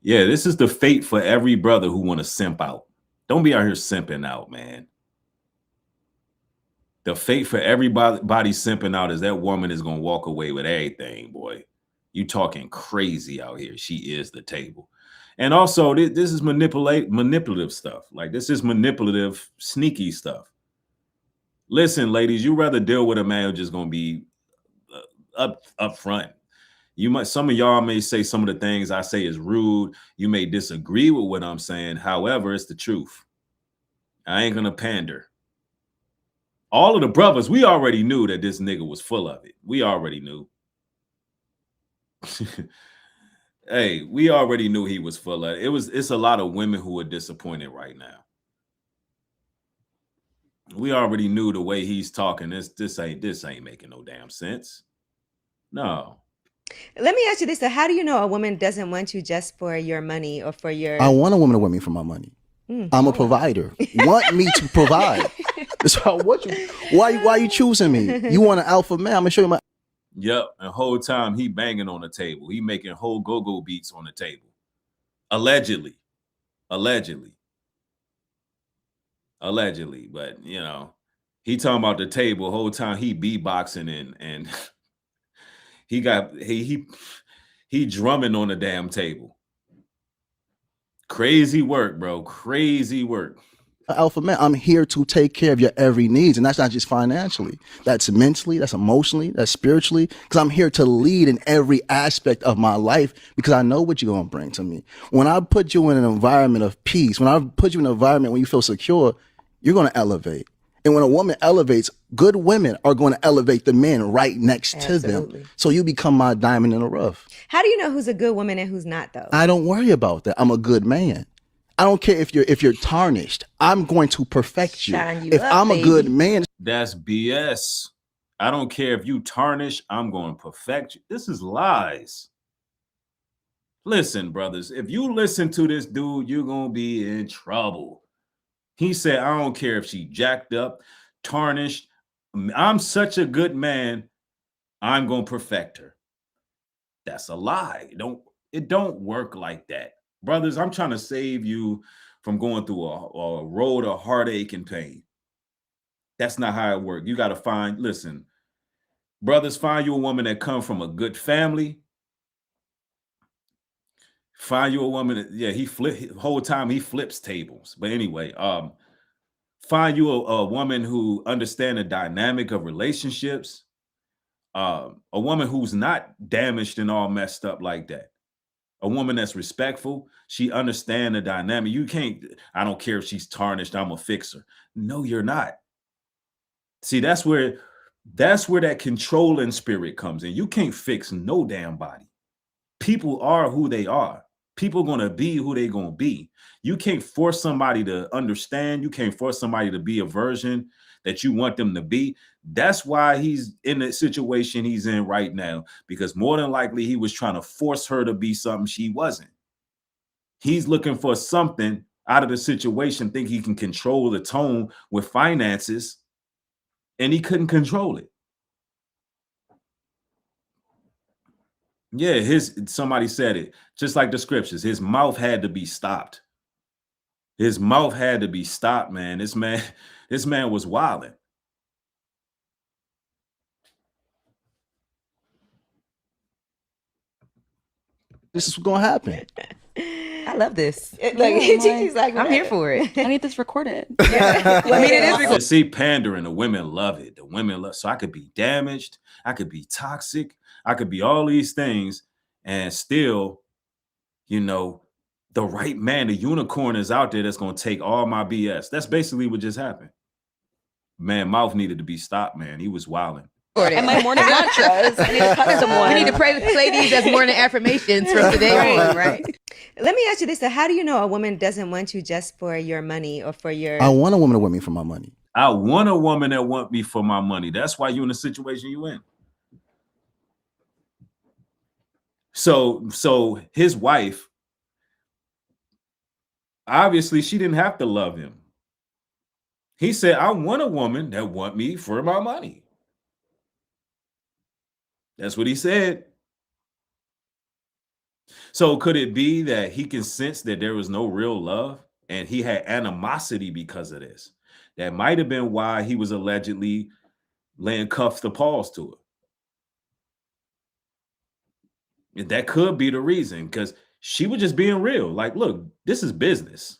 [SPEAKER 4] Yeah, this is the fate for every brother who want to simp out. Don't be out here simping out, man. The fate for everybody simping out is that woman is going to walk away with everything, boy. You talking crazy out here. She is the table. And also, this is manipulative stuff. Like, this is manipulative, sneaky stuff. Listen, ladies, you rather deal with a man who's just going to be up front. Some of y'all may say some of the things I say is rude. You may disagree with what I'm saying. However, it's the truth. I ain't going to pander. All of the brothers, we already knew that this nigga was full of it. We already knew. Hey, we already knew he was full of it. It's a lot of women who are disappointed right now. We already knew the way he's talking. This ain't making no damn sense. No.
[SPEAKER 3] Let me ask you this. So how do you know a woman doesn't want you just for your money or for your...
[SPEAKER 15] I want a woman to want me for my money. I'm a provider. Want me to provide. So why you choosing me? You want an alpha man? I'm gonna show you my...
[SPEAKER 4] Yep, and whole time he banging on the table. He making whole go-go beats on the table. Allegedly. But you know, he talking about the table whole time. He beatboxing and he drumming on the damn table. Crazy work, bro. Crazy work.
[SPEAKER 15] Alpha man, I'm here to take care of your every needs, and that's not just financially. That's mentally, that's emotionally, that's spiritually, because I'm here to lead in every aspect of my life because I know what you're going to bring to me. When I put you in an environment of peace, when I put you in an environment where you feel secure, you're going to elevate. And when a woman elevates, good women are going to elevate the men right next to them. So you become my diamond in the rough.
[SPEAKER 3] How do you know who's a good woman and who's not, though?
[SPEAKER 15] I don't worry about that. I'm a good man. I don't care if you're tarnished. I'm going to perfect you. If I'm a good man.
[SPEAKER 4] That's BS. I don't care if you tarnish, I'm going to perfect you. This is lies. Listen, brothers, if you listen to this dude, you're going to be in trouble. He said, I don't care if she jacked up, tarnished. I'm such a good man. I'm going to perfect her. That's a lie. It don't work like that. Brothers, I'm trying to save you from going through a road of heartache and pain. That's not how it works. You got to listen, brothers, find you a woman that comes from a good family. Find you a woman that, whole time he flips tables. But anyway, find you a woman who understands the dynamic of relationships. A woman who's not damaged and all messed up like that. A woman that's respectful. She understands the dynamic. You can't, I don't care if she's tarnished, I'm a fixer. No, you're not. See, that's where that controlling spirit comes in. You can't fix no damn body. People are who they are. People going to be who they going to be. You can't force somebody to understand. You can't force somebody to be a version that you want them to be. That's why he's in the situation he's in right now, because more than likely he was trying to force her to be something she wasn't. He's looking for something out of the situation, think he can control the tone with finances, and he couldn't control it. Yeah, somebody said it, just like the scriptures, his mouth had to be stopped. His mouth had to be stopped, man. This man was wilding.
[SPEAKER 15] This is what's going to happen.
[SPEAKER 3] I love this.
[SPEAKER 1] He's
[SPEAKER 3] like,
[SPEAKER 1] I'm here
[SPEAKER 3] for it.
[SPEAKER 1] I need this recorded.
[SPEAKER 3] I mean, it is recorded.
[SPEAKER 4] See, pandering, the women love it. The women love, so I could be damaged, I could be toxic, I could be all these things, and still, you know, the right man, the unicorn is out there that's going to take all my BS. That's basically what just happened. Man, mouth needed to be stopped, man. He was wilding.
[SPEAKER 1] And my morning mantras. I need to cut someone.
[SPEAKER 3] We need to play these as morning affirmations from today on, right? Let me ask you this. So how do you know a woman doesn't want you just for your money or for your...
[SPEAKER 15] I want a woman to want me for my money.
[SPEAKER 4] I want a woman that want me for my money. That's why you're in the situation you in. So his wife, obviously she didn't have to love him. He said, I want a woman that want me for my money. That's what he said. So could it be that he can sense that there was no real love and he had animosity because of this? That might have been why he was allegedly laying cuffs to paws to her. And that could be the reason, because she was just being real. Like, look, this is business.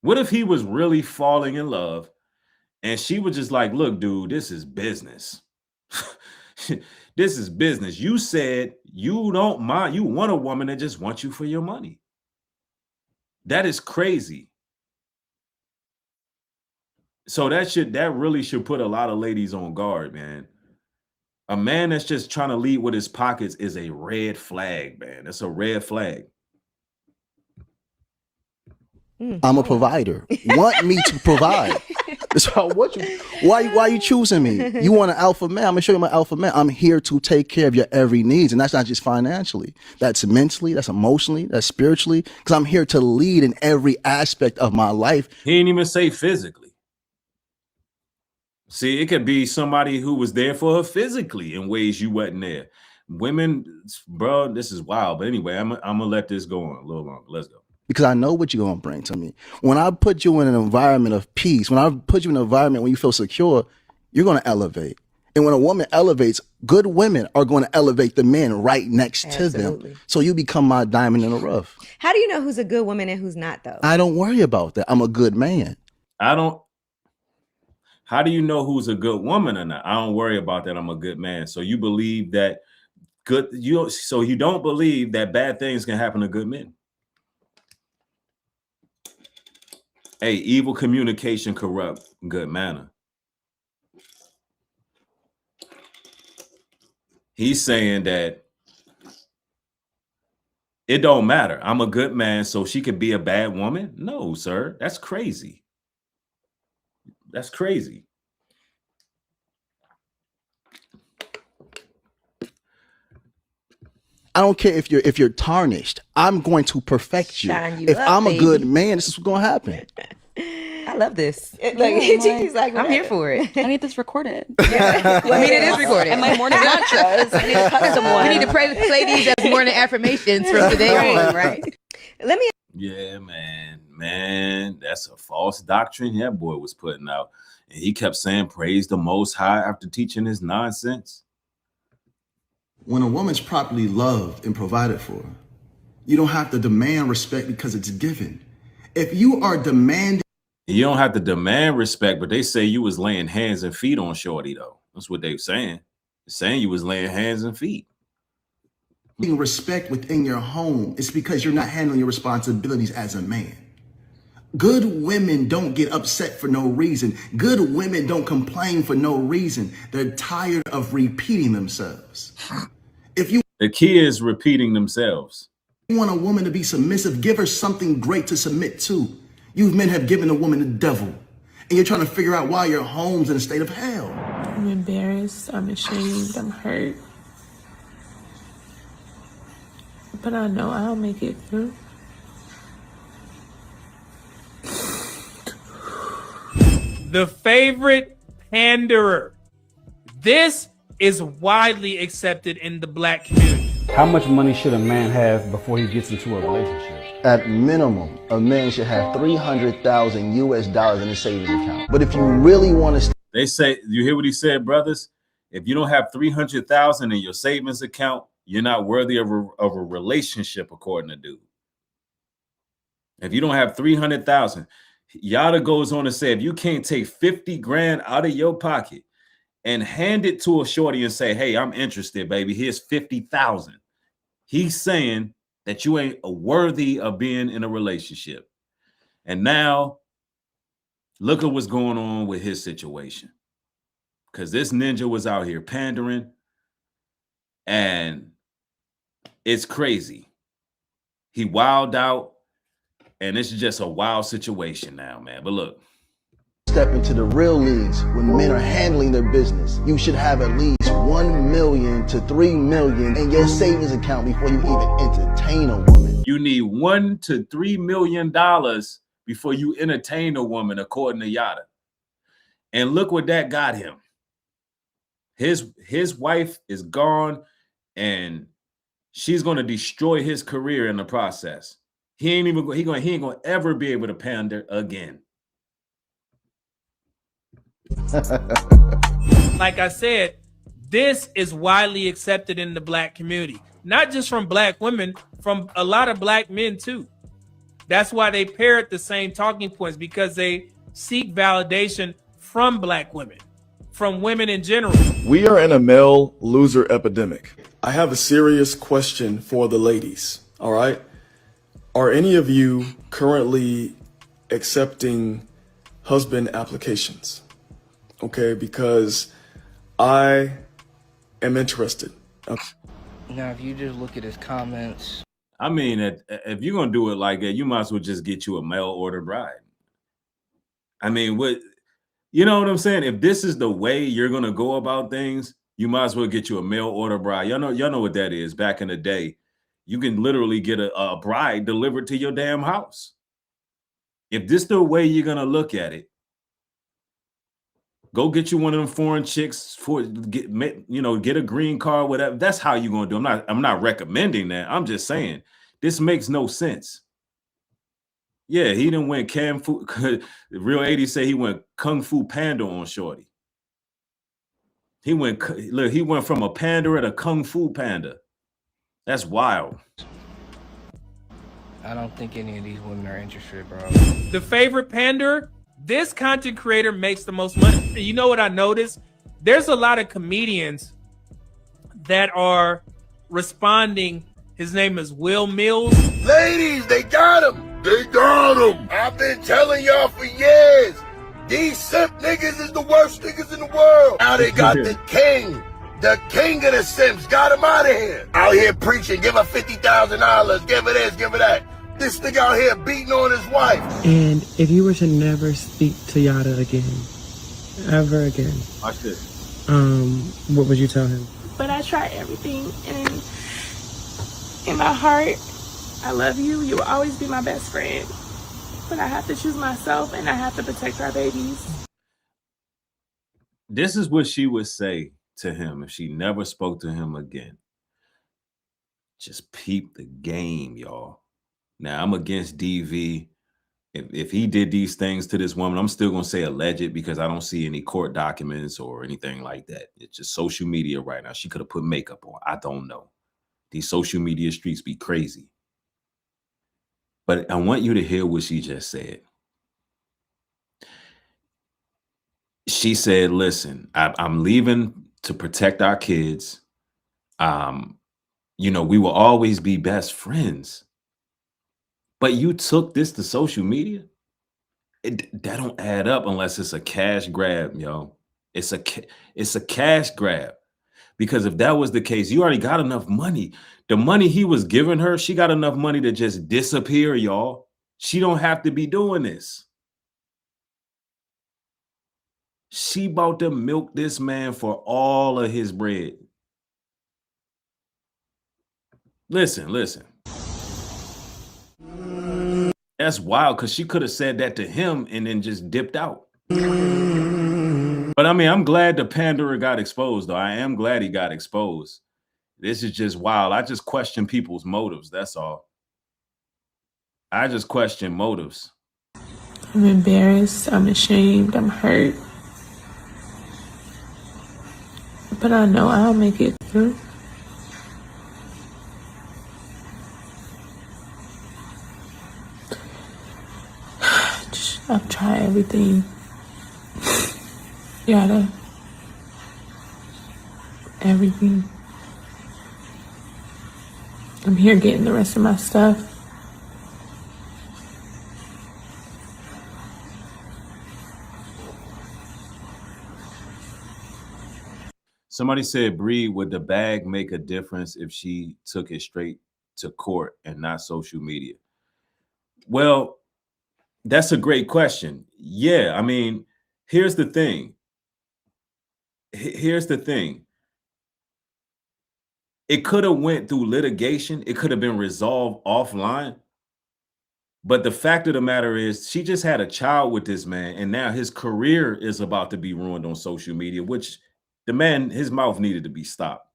[SPEAKER 4] What if he was really falling in love and she was just like, look, dude, this is business. This is business. You said you don't mind. You want a woman that just wants you for your money. That is crazy. So that really should put a lot of ladies on guard, man. A man that's just trying to lead with his pockets is a red flag, man. It's a red flag.
[SPEAKER 15] I'm a provider. Want me to provide. So what you? Why are you choosing me? You want an alpha man? I'm gonna show you my alpha man. I'm here to take care of your every needs, and that's not just financially. That's mentally. That's emotionally. That's spiritually. Because I'm here to lead in every aspect of my life.
[SPEAKER 4] He didn't even say physically. See, it could be somebody who was there for her physically in ways you wasn't there. Women, bro, this is wild. But anyway, I'm gonna let this go on a little longer. Let's go.
[SPEAKER 15] Because I know what you're going to bring to me. When I put you in an environment of peace, when I put you in an environment when you feel secure, you're going to elevate. And when a woman elevates, good women are going to elevate the men right next to them. So you become my diamond in the rough.
[SPEAKER 3] How do you know who's a good woman and who's not, though?
[SPEAKER 15] I don't worry about that. I'm a good man.
[SPEAKER 4] How do you know who's a good woman or not? I don't worry about that. I'm a good man. So you believe that so you don't believe that bad things can happen to good men? Hey, evil communication corrupt good manner. He's saying that it don't matter. I'm a good man, so she could be a bad woman? No, sir. That's crazy. That's crazy.
[SPEAKER 15] I don't care if you're tarnished. I'm going to perfect you. If I'm a good man, this is what's going to happen.
[SPEAKER 3] I love this. He's like, I'm here for it.
[SPEAKER 1] I need this recorded.
[SPEAKER 3] I mean, it is recorded.
[SPEAKER 1] And my morning mantras. I need a custom one.
[SPEAKER 3] We need to play these as morning affirmations from today on, right? Let me.
[SPEAKER 4] Yeah, man, that's a false doctrine that boy was putting out. And he kept saying, praise the Most High after teaching his nonsense.
[SPEAKER 16] When a woman's properly loved and provided for, you don't have to demand respect because it's given. If you are demanding,
[SPEAKER 4] you don't have to demand respect, but they say you was laying hands and feet on shorty, though. That's what they were saying. They're saying you was laying hands and feet.
[SPEAKER 16] Respect within your home, it's because you're not handling your responsibilities as a man. Good women don't get upset for no reason. Good women don't complain for no reason. They're tired of repeating themselves.
[SPEAKER 4] The key is repeating themselves.
[SPEAKER 16] If you want a woman to be submissive, give her something great to submit to. You men have given a woman the devil, and you're trying to figure out why your home's in a state of hell.
[SPEAKER 1] I'm embarrassed. I'm ashamed. I'm hurt. But I know I'll make it through.
[SPEAKER 5] The favorite panderer. This is widely accepted in the black community.
[SPEAKER 22] How much money should a man have before he gets into a relationship?
[SPEAKER 15] At minimum, a man should have $300,000 US in his savings account. But if you really want to,
[SPEAKER 4] they say, you hear what he said, brothers? If you don't have 300,000 in your savings account, you're not worthy of a relationship, according to dude. If you don't have 300,000, Yada goes on to say, if you can't take 50 grand out of your pocket and hand it to a shorty and say, hey, I'm interested, baby, here's 50,000. He's saying that you ain't worthy of being in a relationship. And now look at what's going on with his situation. Because this ninja was out here pandering, and it's crazy. He wilded out, and it's just a wild situation now, man. But look.
[SPEAKER 15] Step into the real leagues when men are handling their business. You should have at least 1 million to 3 million in your savings account before you even entertain a woman.
[SPEAKER 4] You need $1 to $3 million before you entertain a woman, according to Yada. And look what that got him. His wife is gone, and she's gonna destroy his career in the process. He ain't gonna ever be able to pander again.
[SPEAKER 5] Like I said, this is widely accepted in the black community, not just from black women, from a lot of black men too. That's why they parrot the same talking points, because they seek validation from black women, from women in general.
[SPEAKER 2] We are in a male loser epidemic. I have a serious question for the ladies, all right? Are any of you currently accepting husband applications? Okay, because I am interested.
[SPEAKER 6] Now, if you just look at his comments.
[SPEAKER 4] I mean, if you're gonna do it like that, you might as well just get you a mail order bride. I mean, you know what I'm saying? If this is the way you're gonna go about things, you might as well get you a mail order bride. Y'all know what that is. Back in the day, you can literally get a bride delivered to your damn house. If this the way you're gonna look at it, go get you one of them foreign chicks get a green card, whatever. That's how you're gonna do. I'm not recommending that. I'm just saying this makes no sense. Yeah, he didn't went Kung Fu. Real 80 say he went Kung Fu Panda on Shorty. He went from a panderer to Kung Fu Panda. That's wild.
[SPEAKER 6] I don't think any of these women are interested, bro.
[SPEAKER 5] The favorite panderer, this content creator makes the most money. You know what I noticed? There's a lot of comedians that are responding. His name is Will Mills.
[SPEAKER 23] Ladies, they got him. They got him. I've been telling y'all for years. These simp niggas is the worst niggas in the world. Now they got the king of the simps. Got him out of here. Out here preaching, give her $50,000, give her this, give her that. This nigga out here beating on his wife.
[SPEAKER 24] And if you were to never speak to Yada again, ever again,
[SPEAKER 4] watch this.
[SPEAKER 24] What would you tell him?
[SPEAKER 25] But I try everything, and in my heart, I love you. You will always be my best friend. But I have to choose myself, and I have to protect our babies.
[SPEAKER 4] This is what she would say to him if she never spoke to him again. Just peep the game, y'all. Now, I'm against DV. If he did these things to this woman, I'm still going to say alleged, because I don't see any court documents or anything like that. It's just social media right now. She could have put makeup on. I don't know. These social media streets be crazy. But I want you to hear what she just said. She said, listen, I'm leaving to protect our kids. We will always be best friends. But you took this to social media? That don't add up unless it's a cash grab, yo. It's a cash grab. Because if that was the case, you already got enough money. The money he was giving her, she got enough money to just disappear, y'all. She don't have to be doing this. She about to milk this man for all of his bread. Listen. That's wild, because she could have said that to him and then just dipped out. But I mean, I'm glad the panderer got exposed, though. I am glad he got exposed. This is just wild. I just question people's motives. That's all. I just question motives.
[SPEAKER 24] I'm embarrassed. I'm ashamed. I'm hurt. But I know I'll make it through. I've tried everything. Yada. Everything. I'm here getting the rest of my stuff.
[SPEAKER 4] Somebody said, Bree, would the bag make a difference if she took it straight to court and not social media? Well, that's a great question. Yeah, I mean, here's the thing. It could have went through litigation. It could have been resolved offline. But the fact of the matter is, she just had a child with this man, and now his career is about to be ruined on social media, which the man, his mouth needed to be stopped.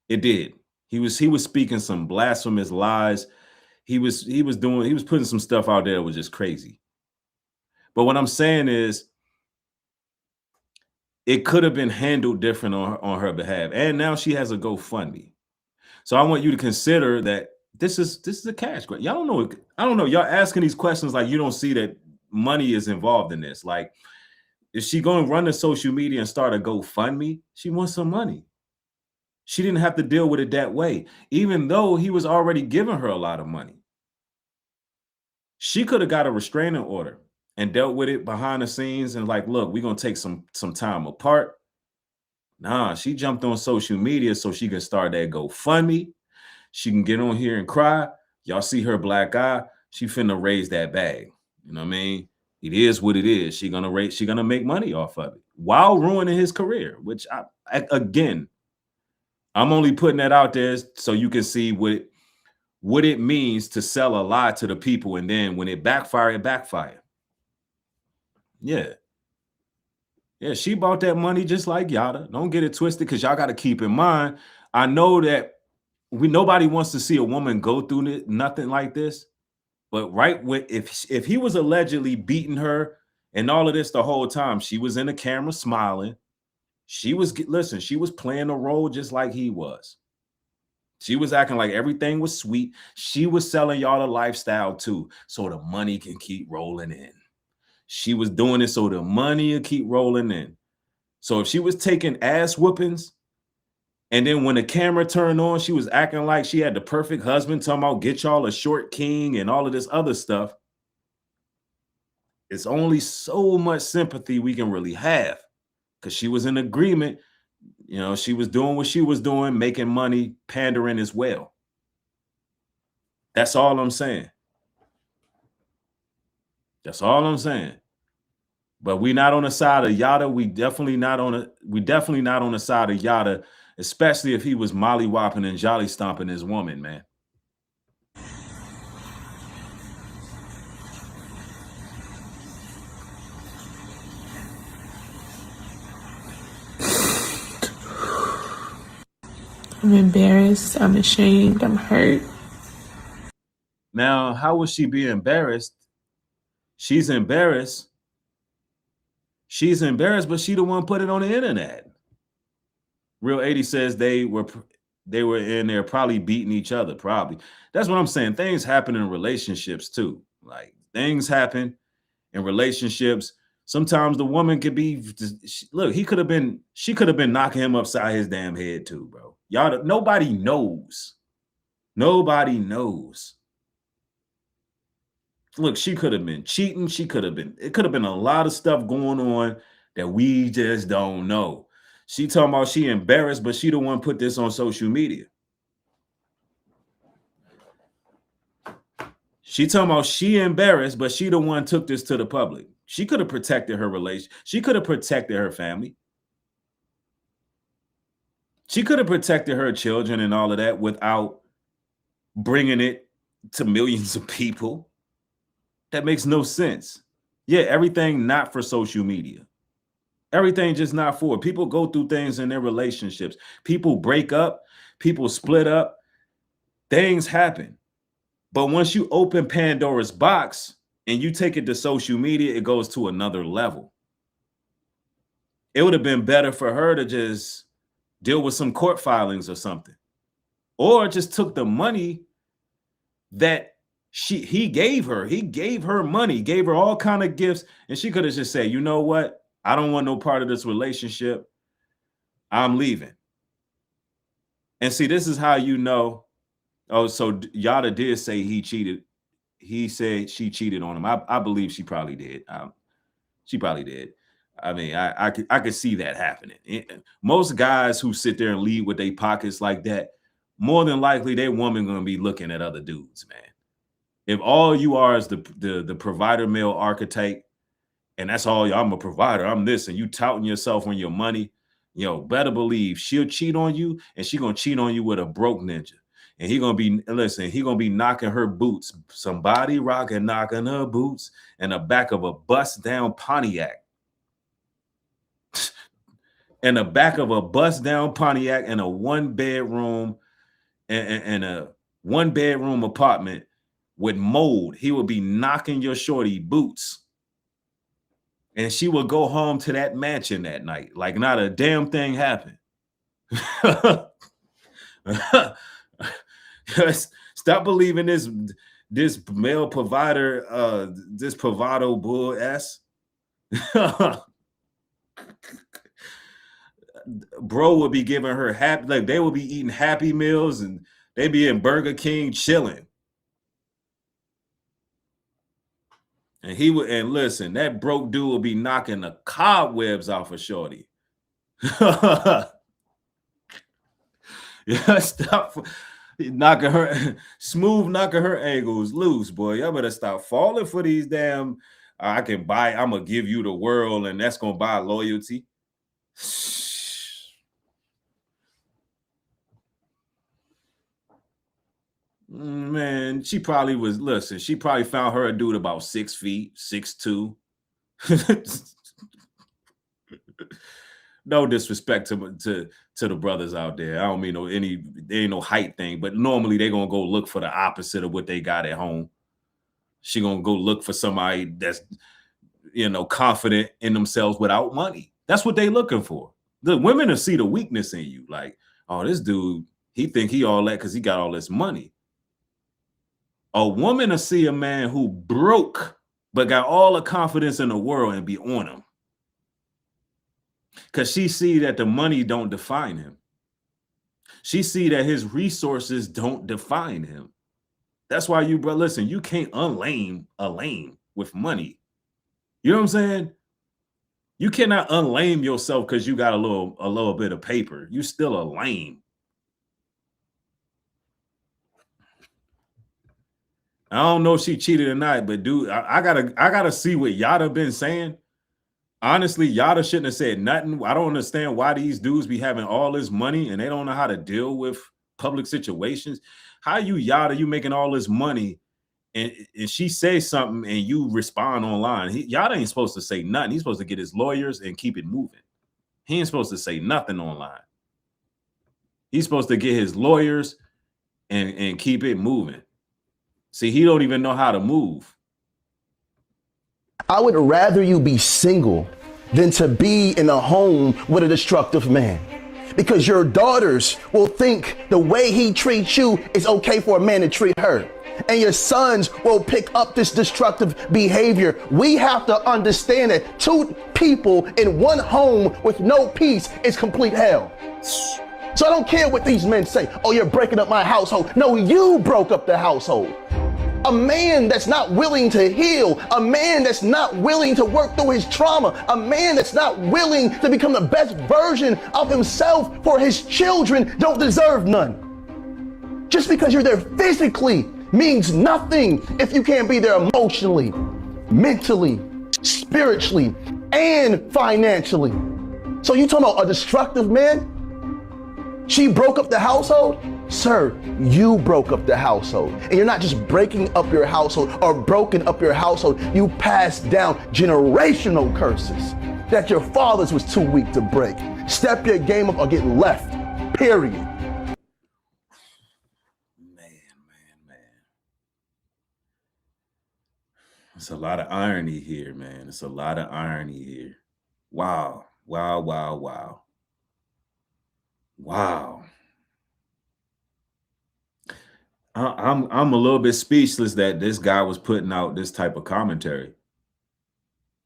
[SPEAKER 4] It did. He was speaking some blasphemous lies. He was putting some stuff out there that was just crazy. But what I'm saying is, it could have been handled different on her behalf. And now she has a GoFundMe. So I want you to consider that this is a cash grab. Y'all don't know. I don't know. Y'all asking these questions like you don't see that money is involved in this. Like, is she going to run to social media and start a GoFundMe? She wants some money. She didn't have to deal with it that way, even though he was already giving her a lot of money. She could have got a restraining order and dealt with it behind the scenes and like, look, we're going to take some time apart. Nah, she jumped on social media so she can start that GoFundMe. She can get on here and cry. Y'all see her black eye. She finna raise that bag. You know what I mean? It is what it is. She gonna make money off of it while ruining his career, which again, I'm only putting that out there so you can see what it means to sell a lie to the people. And then when it backfire. Yeah. Yeah, she bought that money just like Yada. Don't get it twisted, because y'all got to keep in mind, I know that nobody wants to see a woman go through nothing like this. But if he was allegedly beating her and all of this the whole time, she was in the camera smiling. She was playing a role just like he was. She was acting like everything was sweet. She was selling y'all a lifestyle too, so the money can keep rolling in. She was doing it so the money will keep rolling in. So if she was taking ass whoopings, and then when the camera turned on, she was acting like she had the perfect husband, talking about get y'all a short king and all of this other stuff, it's only so much sympathy we can really have, because she was in agreement. You know, she was doing what she was doing, making money, pandering as well. That's all I'm saying. That's all I'm saying. But we not on the side of Yada. We definitely not on the side of Yada, especially if he was mollywopping and jolly stomping his woman, man.
[SPEAKER 25] I'm embarrassed. I'm ashamed. I'm hurt.
[SPEAKER 4] Now, how would she be embarrassed? She's embarrassed. She's embarrassed, but she the one put it on the internet. Real 80 says they were in there probably beating each other. Probably. That's what I'm saying. Things happen in relationships too. Like, things happen in relationships. Sometimes the woman could be, look, she could have been knocking him upside his damn head too, bro. Y'all, nobody knows. Nobody knows. Look, she could have been cheating. It could have been a lot of stuff going on that we just don't know. She talking about she embarrassed, but she the one put this on social media. She talking about she embarrassed, but she the one took this to the public. She could have protected her relation. She could have protected her family. She could have protected her children and all of that without bringing it to millions of people. That makes no sense. Yeah, everything not for social media. Everything just not for it. People go through things in their relationships. People break up. People split up. Things happen. But once you open Pandora's box and you take it to social media, it goes to another level. It would have been better for her to just deal with some court filings or something. Or just took the money that he gave her. He gave her money, gave her all kind of gifts, and she could have just said, you know what? I don't want no part of this relationship. I'm leaving. And see, this is how you know. Oh, so Yada did say he cheated. He said she cheated on him. I believe she probably did. She probably did. I mean, I could see that happening. Most guys who sit there and lead with their pockets like that, more than likely their woman gonna be looking at other dudes, man. If all you are is the provider male archetype, and that's all, I'm a provider, I'm this, and you touting yourself on your money, better believe she'll cheat on you, and she gonna cheat on you with a broke ninja. And he gonna be knocking her boots. Somebody rocking, knocking her boots in the back of a bust down Pontiac. in the back of a bust down Pontiac in a one bedroom and a one bedroom apartment with mold. He would be knocking your shorty boots. And she would go home to that mansion that night. Like not a damn thing happened. Stop believing this male provider, this bravado bull ass. Bro would be giving her happy, like they would be eating Happy Meals and they be in Burger King chilling. And he would, and listen, that broke dude would be knocking the cobwebs off of shorty. Yeah, stop knocking her, smooth knocking her ankles loose, boy. Y'all better stop falling for these damn, I can buy, I'm going to give you the world and that's going to buy loyalty. Man, she probably was, listen, she probably found her a dude about 6 feet, 6'2". No disrespect to the brothers out there. I don't mean there ain't no height thing, but normally they're gonna go look for the opposite of what they got at home. She gonna go look for somebody that's, confident in themselves without money. That's what they looking for. The women will see the weakness in you. Like, oh, this dude, he think he all that because he got all this money. A woman will see a man who broke but got all the confidence in the world and be on him. Because she see that the money don't define him. She see that his resources don't define him. That's why listen, you can't unlame a lame with money. You know what I'm saying? You cannot unlame yourself because you got a little bit of paper. You still a lame. I don't know if she cheated or not, but dude, I gotta see what Yada been saying. Honestly, Yada shouldn't have said nothing. I don't understand why these dudes be having all this money and they don't know how to deal with public situations. How you Yada, you making all this money and she says something and you respond online. Yada ain't supposed to say nothing. He's supposed to get his lawyers and keep it moving. He ain't supposed to say nothing online. He's supposed to get his lawyers and keep it moving. See, he don't even know how to move.
[SPEAKER 15] I would rather you be single than to be in a home with a destructive man. Because your daughters will think the way he treats you is okay for a man to treat her. And your sons will pick up this destructive behavior. We have to understand that two people in one home with no peace is complete hell. So I don't care what these men say. Oh, you're breaking up my household. No, you broke up the household. A man that's not willing to heal, a man that's not willing to work through his trauma, a man that's not willing to become the best version of himself for his children don't deserve none. Just because you're there physically means nothing if you can't be there emotionally, mentally, spiritually, and financially. So you talking about a destructive man? She broke up the household? Sir, you broke up the household. And you're not just breaking up your household or broken up your household. You passed down generational curses that your fathers was too weak to break. Step your game up or get left, period.
[SPEAKER 4] Man. It's a lot of irony here, man. It's a lot of irony here. Wow. I'm a little bit speechless that this guy was putting out this type of commentary.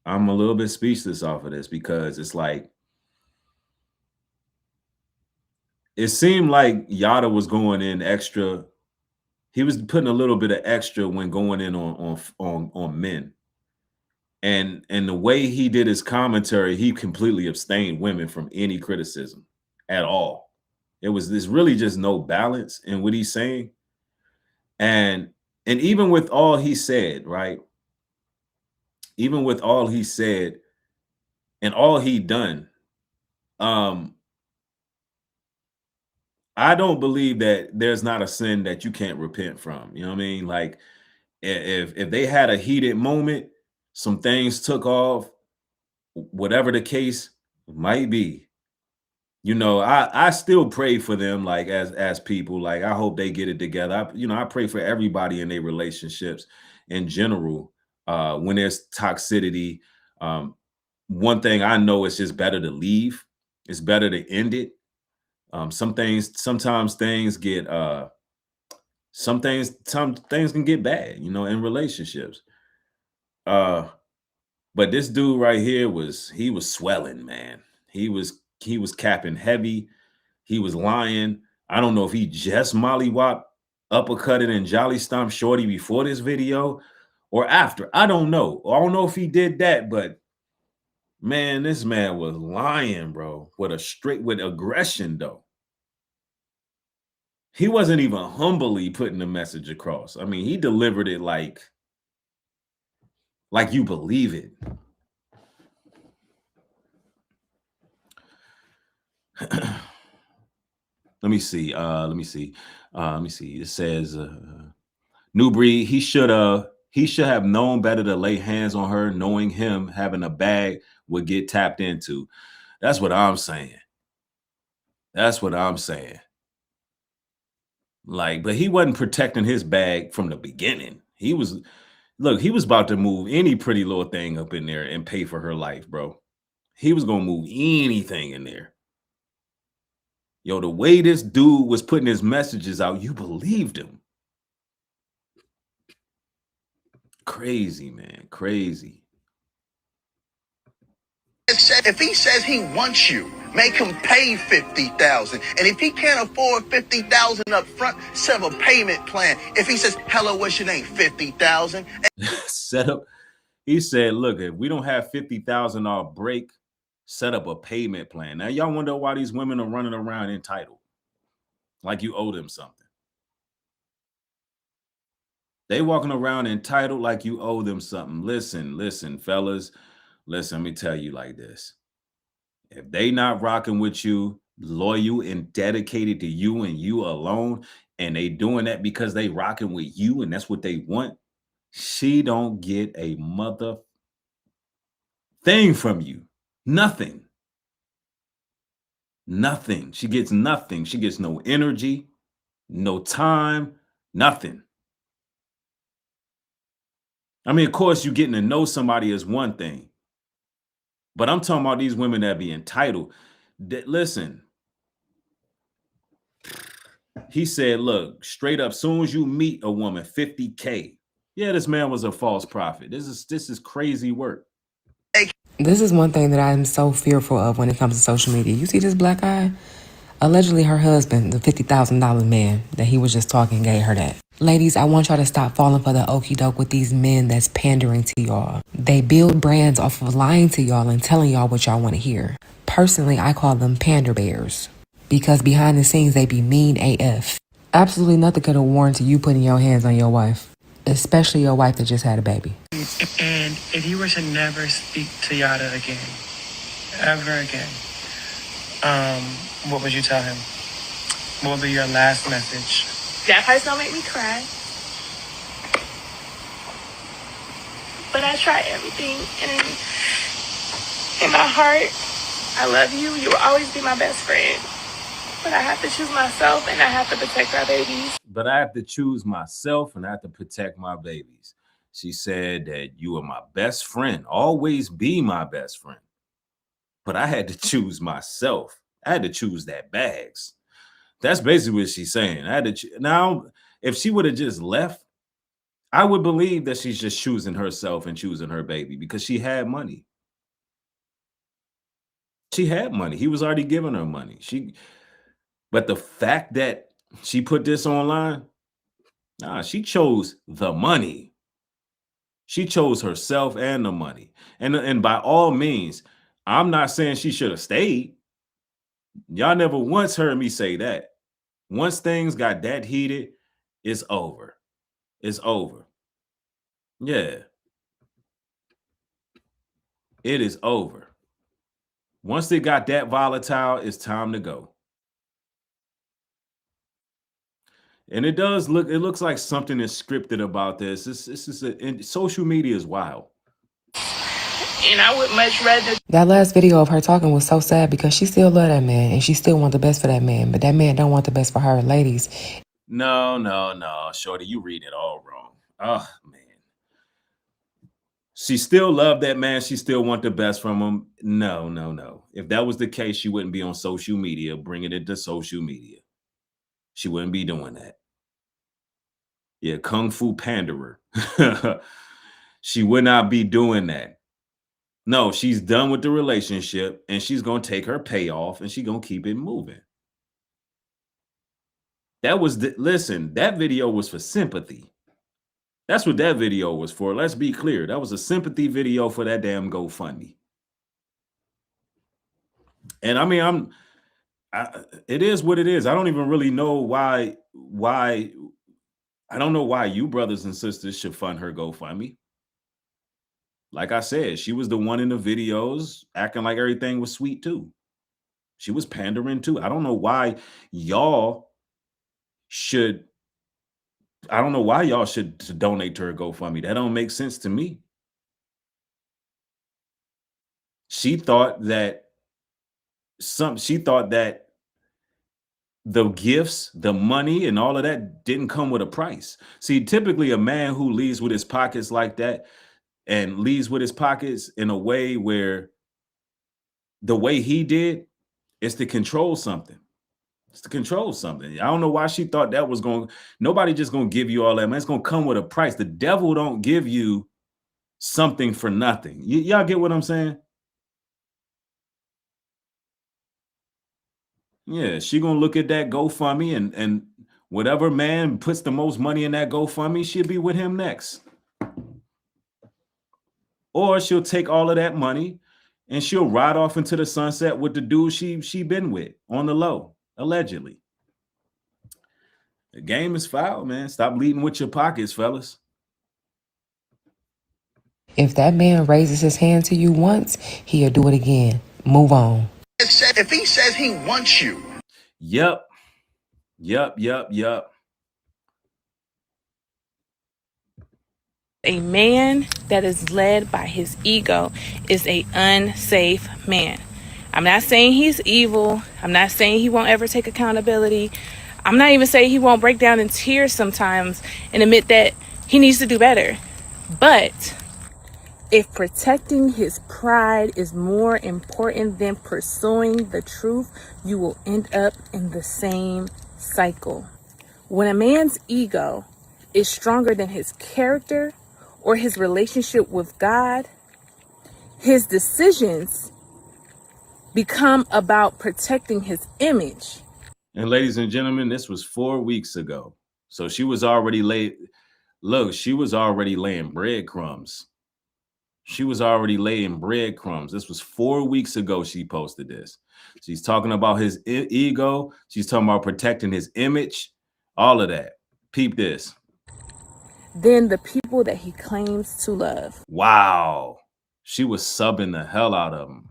[SPEAKER 4] I'm a little bit speechless off of this because it's like, it seemed like Yada was going in extra. He was putting a little bit of extra when going in on men. And the way he did his commentary, he completely abstained women from any criticism at all. There's really just no balance in what he's saying. And even with all he said, right? Even with all he said and all he done, I don't believe that there's not a sin that you can't repent from. You know what I mean? Like if they had a heated moment, some things took off, whatever the case might be, you know, I still pray for them, like as people. Like I hope they get it together. I pray for everybody in their relationships in general. When there's toxicity, one thing I know is just better to leave. It's better to end it. Sometimes things get some things can get bad, in relationships. But this dude right here he was swelling, man. He was capping heavy. He was lying. I don't know if he just mollywop, uppercutted, and jolly stomped Shorty before this video or after. I don't know. I don't know if he did that, but man, this man was lying, bro. With aggression, though. He wasn't even humbly putting the message across. I mean, he delivered it like you believe it. Let me see. It says Nubreed, he should have known better to lay hands on her, knowing him having a bag would get tapped into. That's what I'm saying. Like, but he wasn't protecting his bag from the beginning. He was about to move any pretty little thing up in there and pay for her life, bro. He was gonna move anything in there. Yo, the way this dude was putting his messages out, you believed him. Crazy, man. Crazy.
[SPEAKER 23] If he says he wants you, make him pay $50,000. And if he can't afford $50,000 up front, set up a payment plan. If he says, hello, what's your name? $50,000.
[SPEAKER 4] Set up. He said, look, if we don't have $50,000 break, set up a payment plan. Now, y'all wonder why these women are running around entitled. Like you owe them something. They walking around entitled like you owe them something. Listen, fellas. Listen, let me tell you like this. If they not rocking with you, loyal and dedicated to you and you alone, and they doing that because they rocking with you and that's what they want, she don't get a mother thing from you. Nothing. Nothing. She gets nothing. She gets no energy, no time, nothing. I mean, of course, you getting to know somebody is one thing. But I'm talking about these women that be entitled. Listen, he said, look, straight up, soon as you meet a woman, $50K. Yeah, this man was a false prophet. This is crazy work.
[SPEAKER 7] This is one thing that I'm so fearful of when it comes to social media. You see this black guy? Allegedly her husband, the $50,000 man that he was just talking, gave her that. Ladies, I want y'all to stop falling for the okie doke with these men that's pandering to y'all. They build brands off of lying to y'all and telling y'all what y'all want to hear. Personally, I call them pander bears because behind the scenes, they be mean AF. Absolutely nothing could have warranted you putting your hands on your wife, especially your wife that just had a baby.
[SPEAKER 24] And if you were to never speak to Yada again, ever again, what would you tell him? What would be your last message?
[SPEAKER 25] That parts don't make me cry. But I try everything, and in my heart, I love you. You will always be my best friend. But I have to choose myself, and I have to protect our babies.
[SPEAKER 4] But I have to choose myself, and I have to protect my babies. She said that you are my best friend, always be my best friend. But I had to choose myself. I had to choose that bags. That's basically what she's saying. I had to now, if she would have just left, I would believe that she's just choosing herself and choosing her baby because she had money. She had money. He was already giving her money. But the fact that she put this online, she chose the money. She chose herself and the money. And by all means, I'm not saying she should have stayed. Y'all never once heard me say that. Once things got that heated, it's over. It's over. Yeah. It is over. Once it got that volatile, it's time to go. And it looks like something is scripted about this. Social media is wild.
[SPEAKER 25] And I would much rather.
[SPEAKER 7] That last video of her talking was so sad because she still love that man and she still want the best for that man, but that man don't want the best for her. Ladies,
[SPEAKER 4] No, shorty, you read it all wrong. Oh man, she still loved that man. She still want the best from him. No. If that was the case, she wouldn't be on social media, bringing it to social media. She wouldn't be doing that. Yeah, kung fu panderer. She would not be doing that. No, she's done with the relationship and she's going to take her payoff and she's going to keep it moving. Listen, that video was for sympathy. That's what that video was for. Let's be clear. That was a sympathy video for that damn GoFundMe. And I mean, it is what it is. I don't even really know why I don't know why you brothers and sisters should fund her GoFundMe. Like I said, she was the one in the videos acting like everything was sweet too. She was pandering too. I don't know why y'all should donate to her GoFundMe. That don't make sense to me. She thought that the gifts, the money, and all of that didn't come with a price. See, typically a man who leaves with his pockets like that and leaves with his pockets in a way where the way he did is to control something. It's to control something. I don't know why she thought that was nobody just going to give you all that, man. It's going to come with a price. The devil don't give you something for nothing. Y'all get what I'm saying? Yeah, she gonna look at that GoFundMe and whatever man puts the most money in that GoFundMe, she'll be with him next. Or she'll take all of that money and she'll ride off into the sunset with the dude she been with on the low, allegedly. The game is foul, man. Stop leading with your pockets, fellas.
[SPEAKER 7] if that man raises his hand to you once, he'll do it again. Move on.
[SPEAKER 23] If he says he wants you.
[SPEAKER 4] Yep.
[SPEAKER 25] A man that is led by his ego is an unsafe man. I'm not saying he's evil. I'm not saying he won't ever take accountability. I'm not even saying he won't break down in tears sometimes and admit that he needs to do better. But if protecting his pride is more important than pursuing the truth, you will end up in the same cycle. When a man's ego is stronger than his character or his relationship with God, his decisions become about protecting his image.
[SPEAKER 4] And ladies and gentlemen, this was 4 weeks ago. So she was already late. Look, she was already laying breadcrumbs. She was already laying breadcrumbs. This was 4 weeks ago she posted this. She's talking about his ego. She's talking about protecting his image. All of that. Peep this.
[SPEAKER 25] Than the people that he claims to love.
[SPEAKER 4] Wow. She was subbing the hell out of him.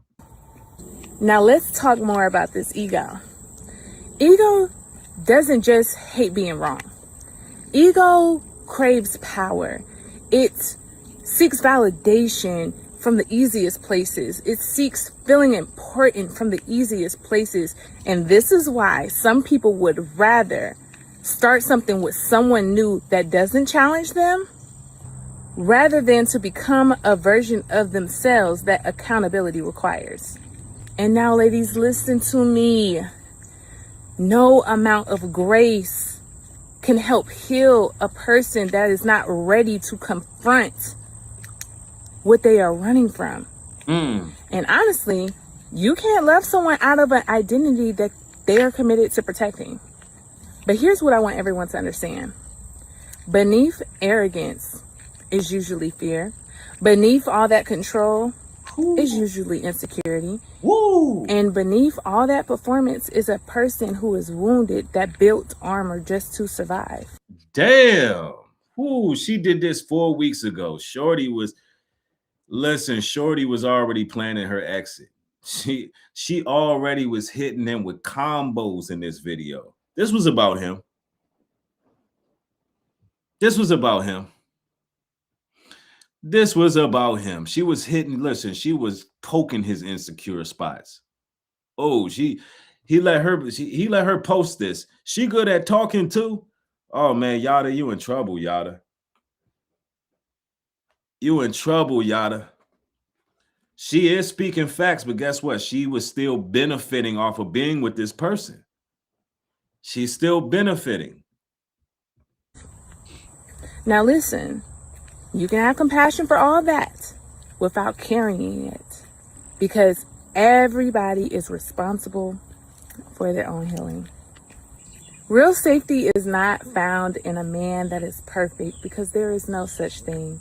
[SPEAKER 25] Now let's talk more about this ego. Ego doesn't just hate being wrong. Ego craves power. It seeks validation from the easiest places. It seeks feeling important from the easiest places. And this is why some people would rather start something with someone new that doesn't challenge them rather than to become a version of themselves that accountability requires. And now, ladies, listen to me. No amount of grace can help heal a person that is not ready to confront what they are running from. And honestly, you can't love someone out of an identity that they are committed to protecting. But here's what I want everyone to understand. Beneath arrogance is usually fear. Beneath all that control is usually insecurity. And beneath all that performance is a person who is wounded that built armor just to survive.
[SPEAKER 4] Damn. She did this 4 weeks ago. Shorty was already planning her exit. She already was hitting them with combos in this video. This was about him. This was about him. She was hitting, listen, she was poking his insecure spots. Oh, he let her post this. She good at talking too. Oh man, Yada, you in trouble, Yada. You in trouble, Yada. She is speaking facts, but guess what? She was still benefiting off of being with this person. She's still benefiting.
[SPEAKER 18] Now listen, you can have compassion for all that without carrying it, because everybody is responsible for their own healing. Real safety is not found in a man that is perfect, because there is no such thing.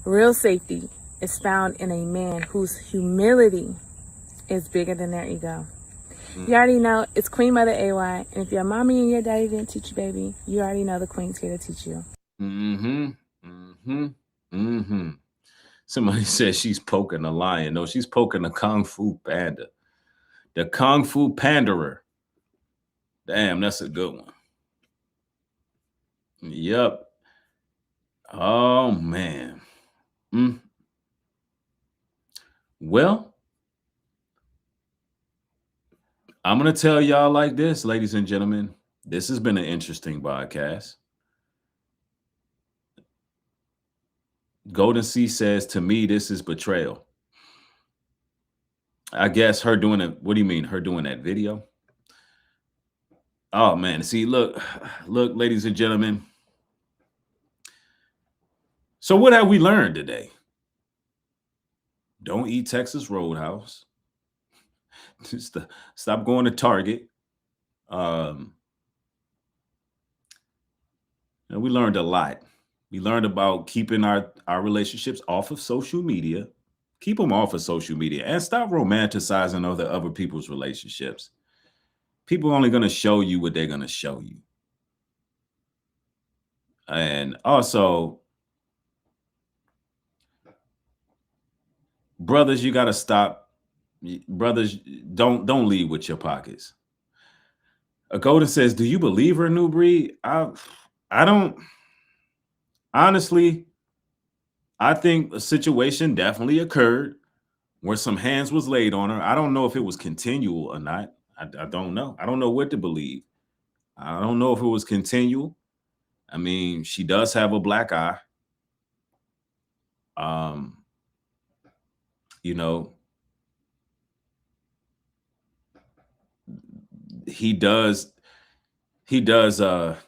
[SPEAKER 18] Real safety is found in a man whose humility is bigger than their ego. You already know it's Queen Mother AY, and if your mommy and your daddy didn't teach you, baby, you already know the Queen's here to teach you.
[SPEAKER 4] Somebody says she's poking a lion. No, she's poking a Kung Fu Panda. The Kung Fu Panderer. Damn, that's a good one. Yep. Oh, man. Well, I'm going to tell y'all like this, ladies and gentlemen. This has been an interesting podcast. Golden Sea says, to me, this is betrayal. I guess her doing it. What do you mean? Her doing that video? Oh, man. See, look, ladies and gentlemen. So what have we learned today? Don't eat Texas Roadhouse. Just stop going to Target. And we learned a lot. We learned about keeping our relationships off of social media. Keep them off of social media and stop romanticizing other people's relationships. People are only going to show you what they're going to show you. And also, brothers, you got to stop. Brothers, don't lead with your pockets. Golden says, do you believe her, Nubreed? I don't. Honestly, I think a situation definitely occurred where some hands was laid on her. I don't know if it was continual or not. I don't know. I don't know what to believe. I don't know if it was continual. I mean, she does have a black eye. You know, he does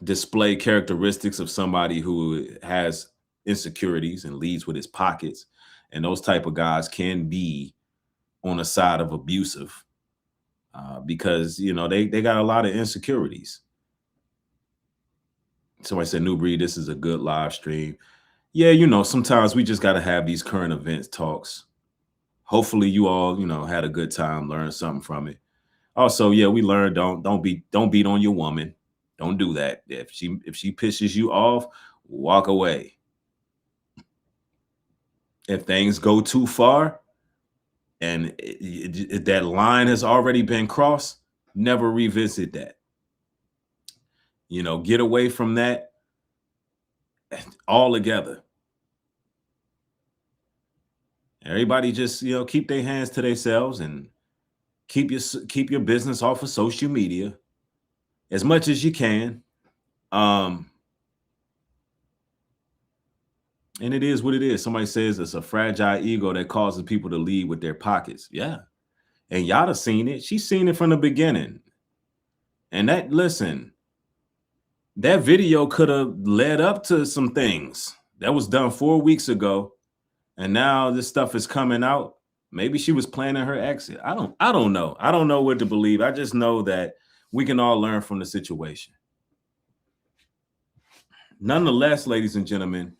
[SPEAKER 4] display characteristics of somebody who has insecurities and leads with his pockets. And those type of guys can be on the side of abusive because, you know, they got a lot of insecurities. Somebody said, Nubreed, this is a good live stream. Yeah, you know, sometimes we just got to have these current events talks. Hopefully you all, you know, had a good time, learned something from it. Also, yeah, we learned don't beat on your woman. Don't do that. If she pisses you off, walk away. If things go too far and that line has already been crossed, never revisit that. You know, get away from that altogether. Everybody just, you know, keep their hands to themselves and keep your business off of social media as much as you can. And it is what it is. Somebody says it's a fragile ego that causes people to lead with their pockets. Yeah. And Yada seen it. She's seen it from the beginning. And that video could have led up to some things that was done 4 weeks ago. And now this stuff is coming out. Maybe she was planning her exit. I don't know. I don't know what to believe. I just know that we can all learn from the situation. Nonetheless, ladies and gentlemen,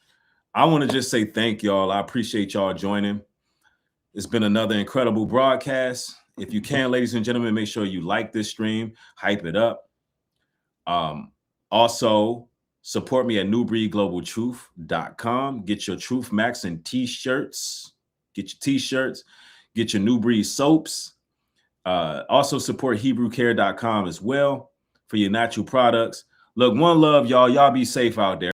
[SPEAKER 4] I want to just say thank y'all. I appreciate y'all joining. It's been another incredible broadcast. If you can, ladies and gentlemen, make sure you like this stream, hype it up. Also, support me at newbreedglobaltruth.com. Get your Truth Max and t-shirts. Get your t-shirts. Get your Nubreed soaps. Also, support HebrewCare.com as well for your natural products. Look, one love, y'all. Y'all be safe out there.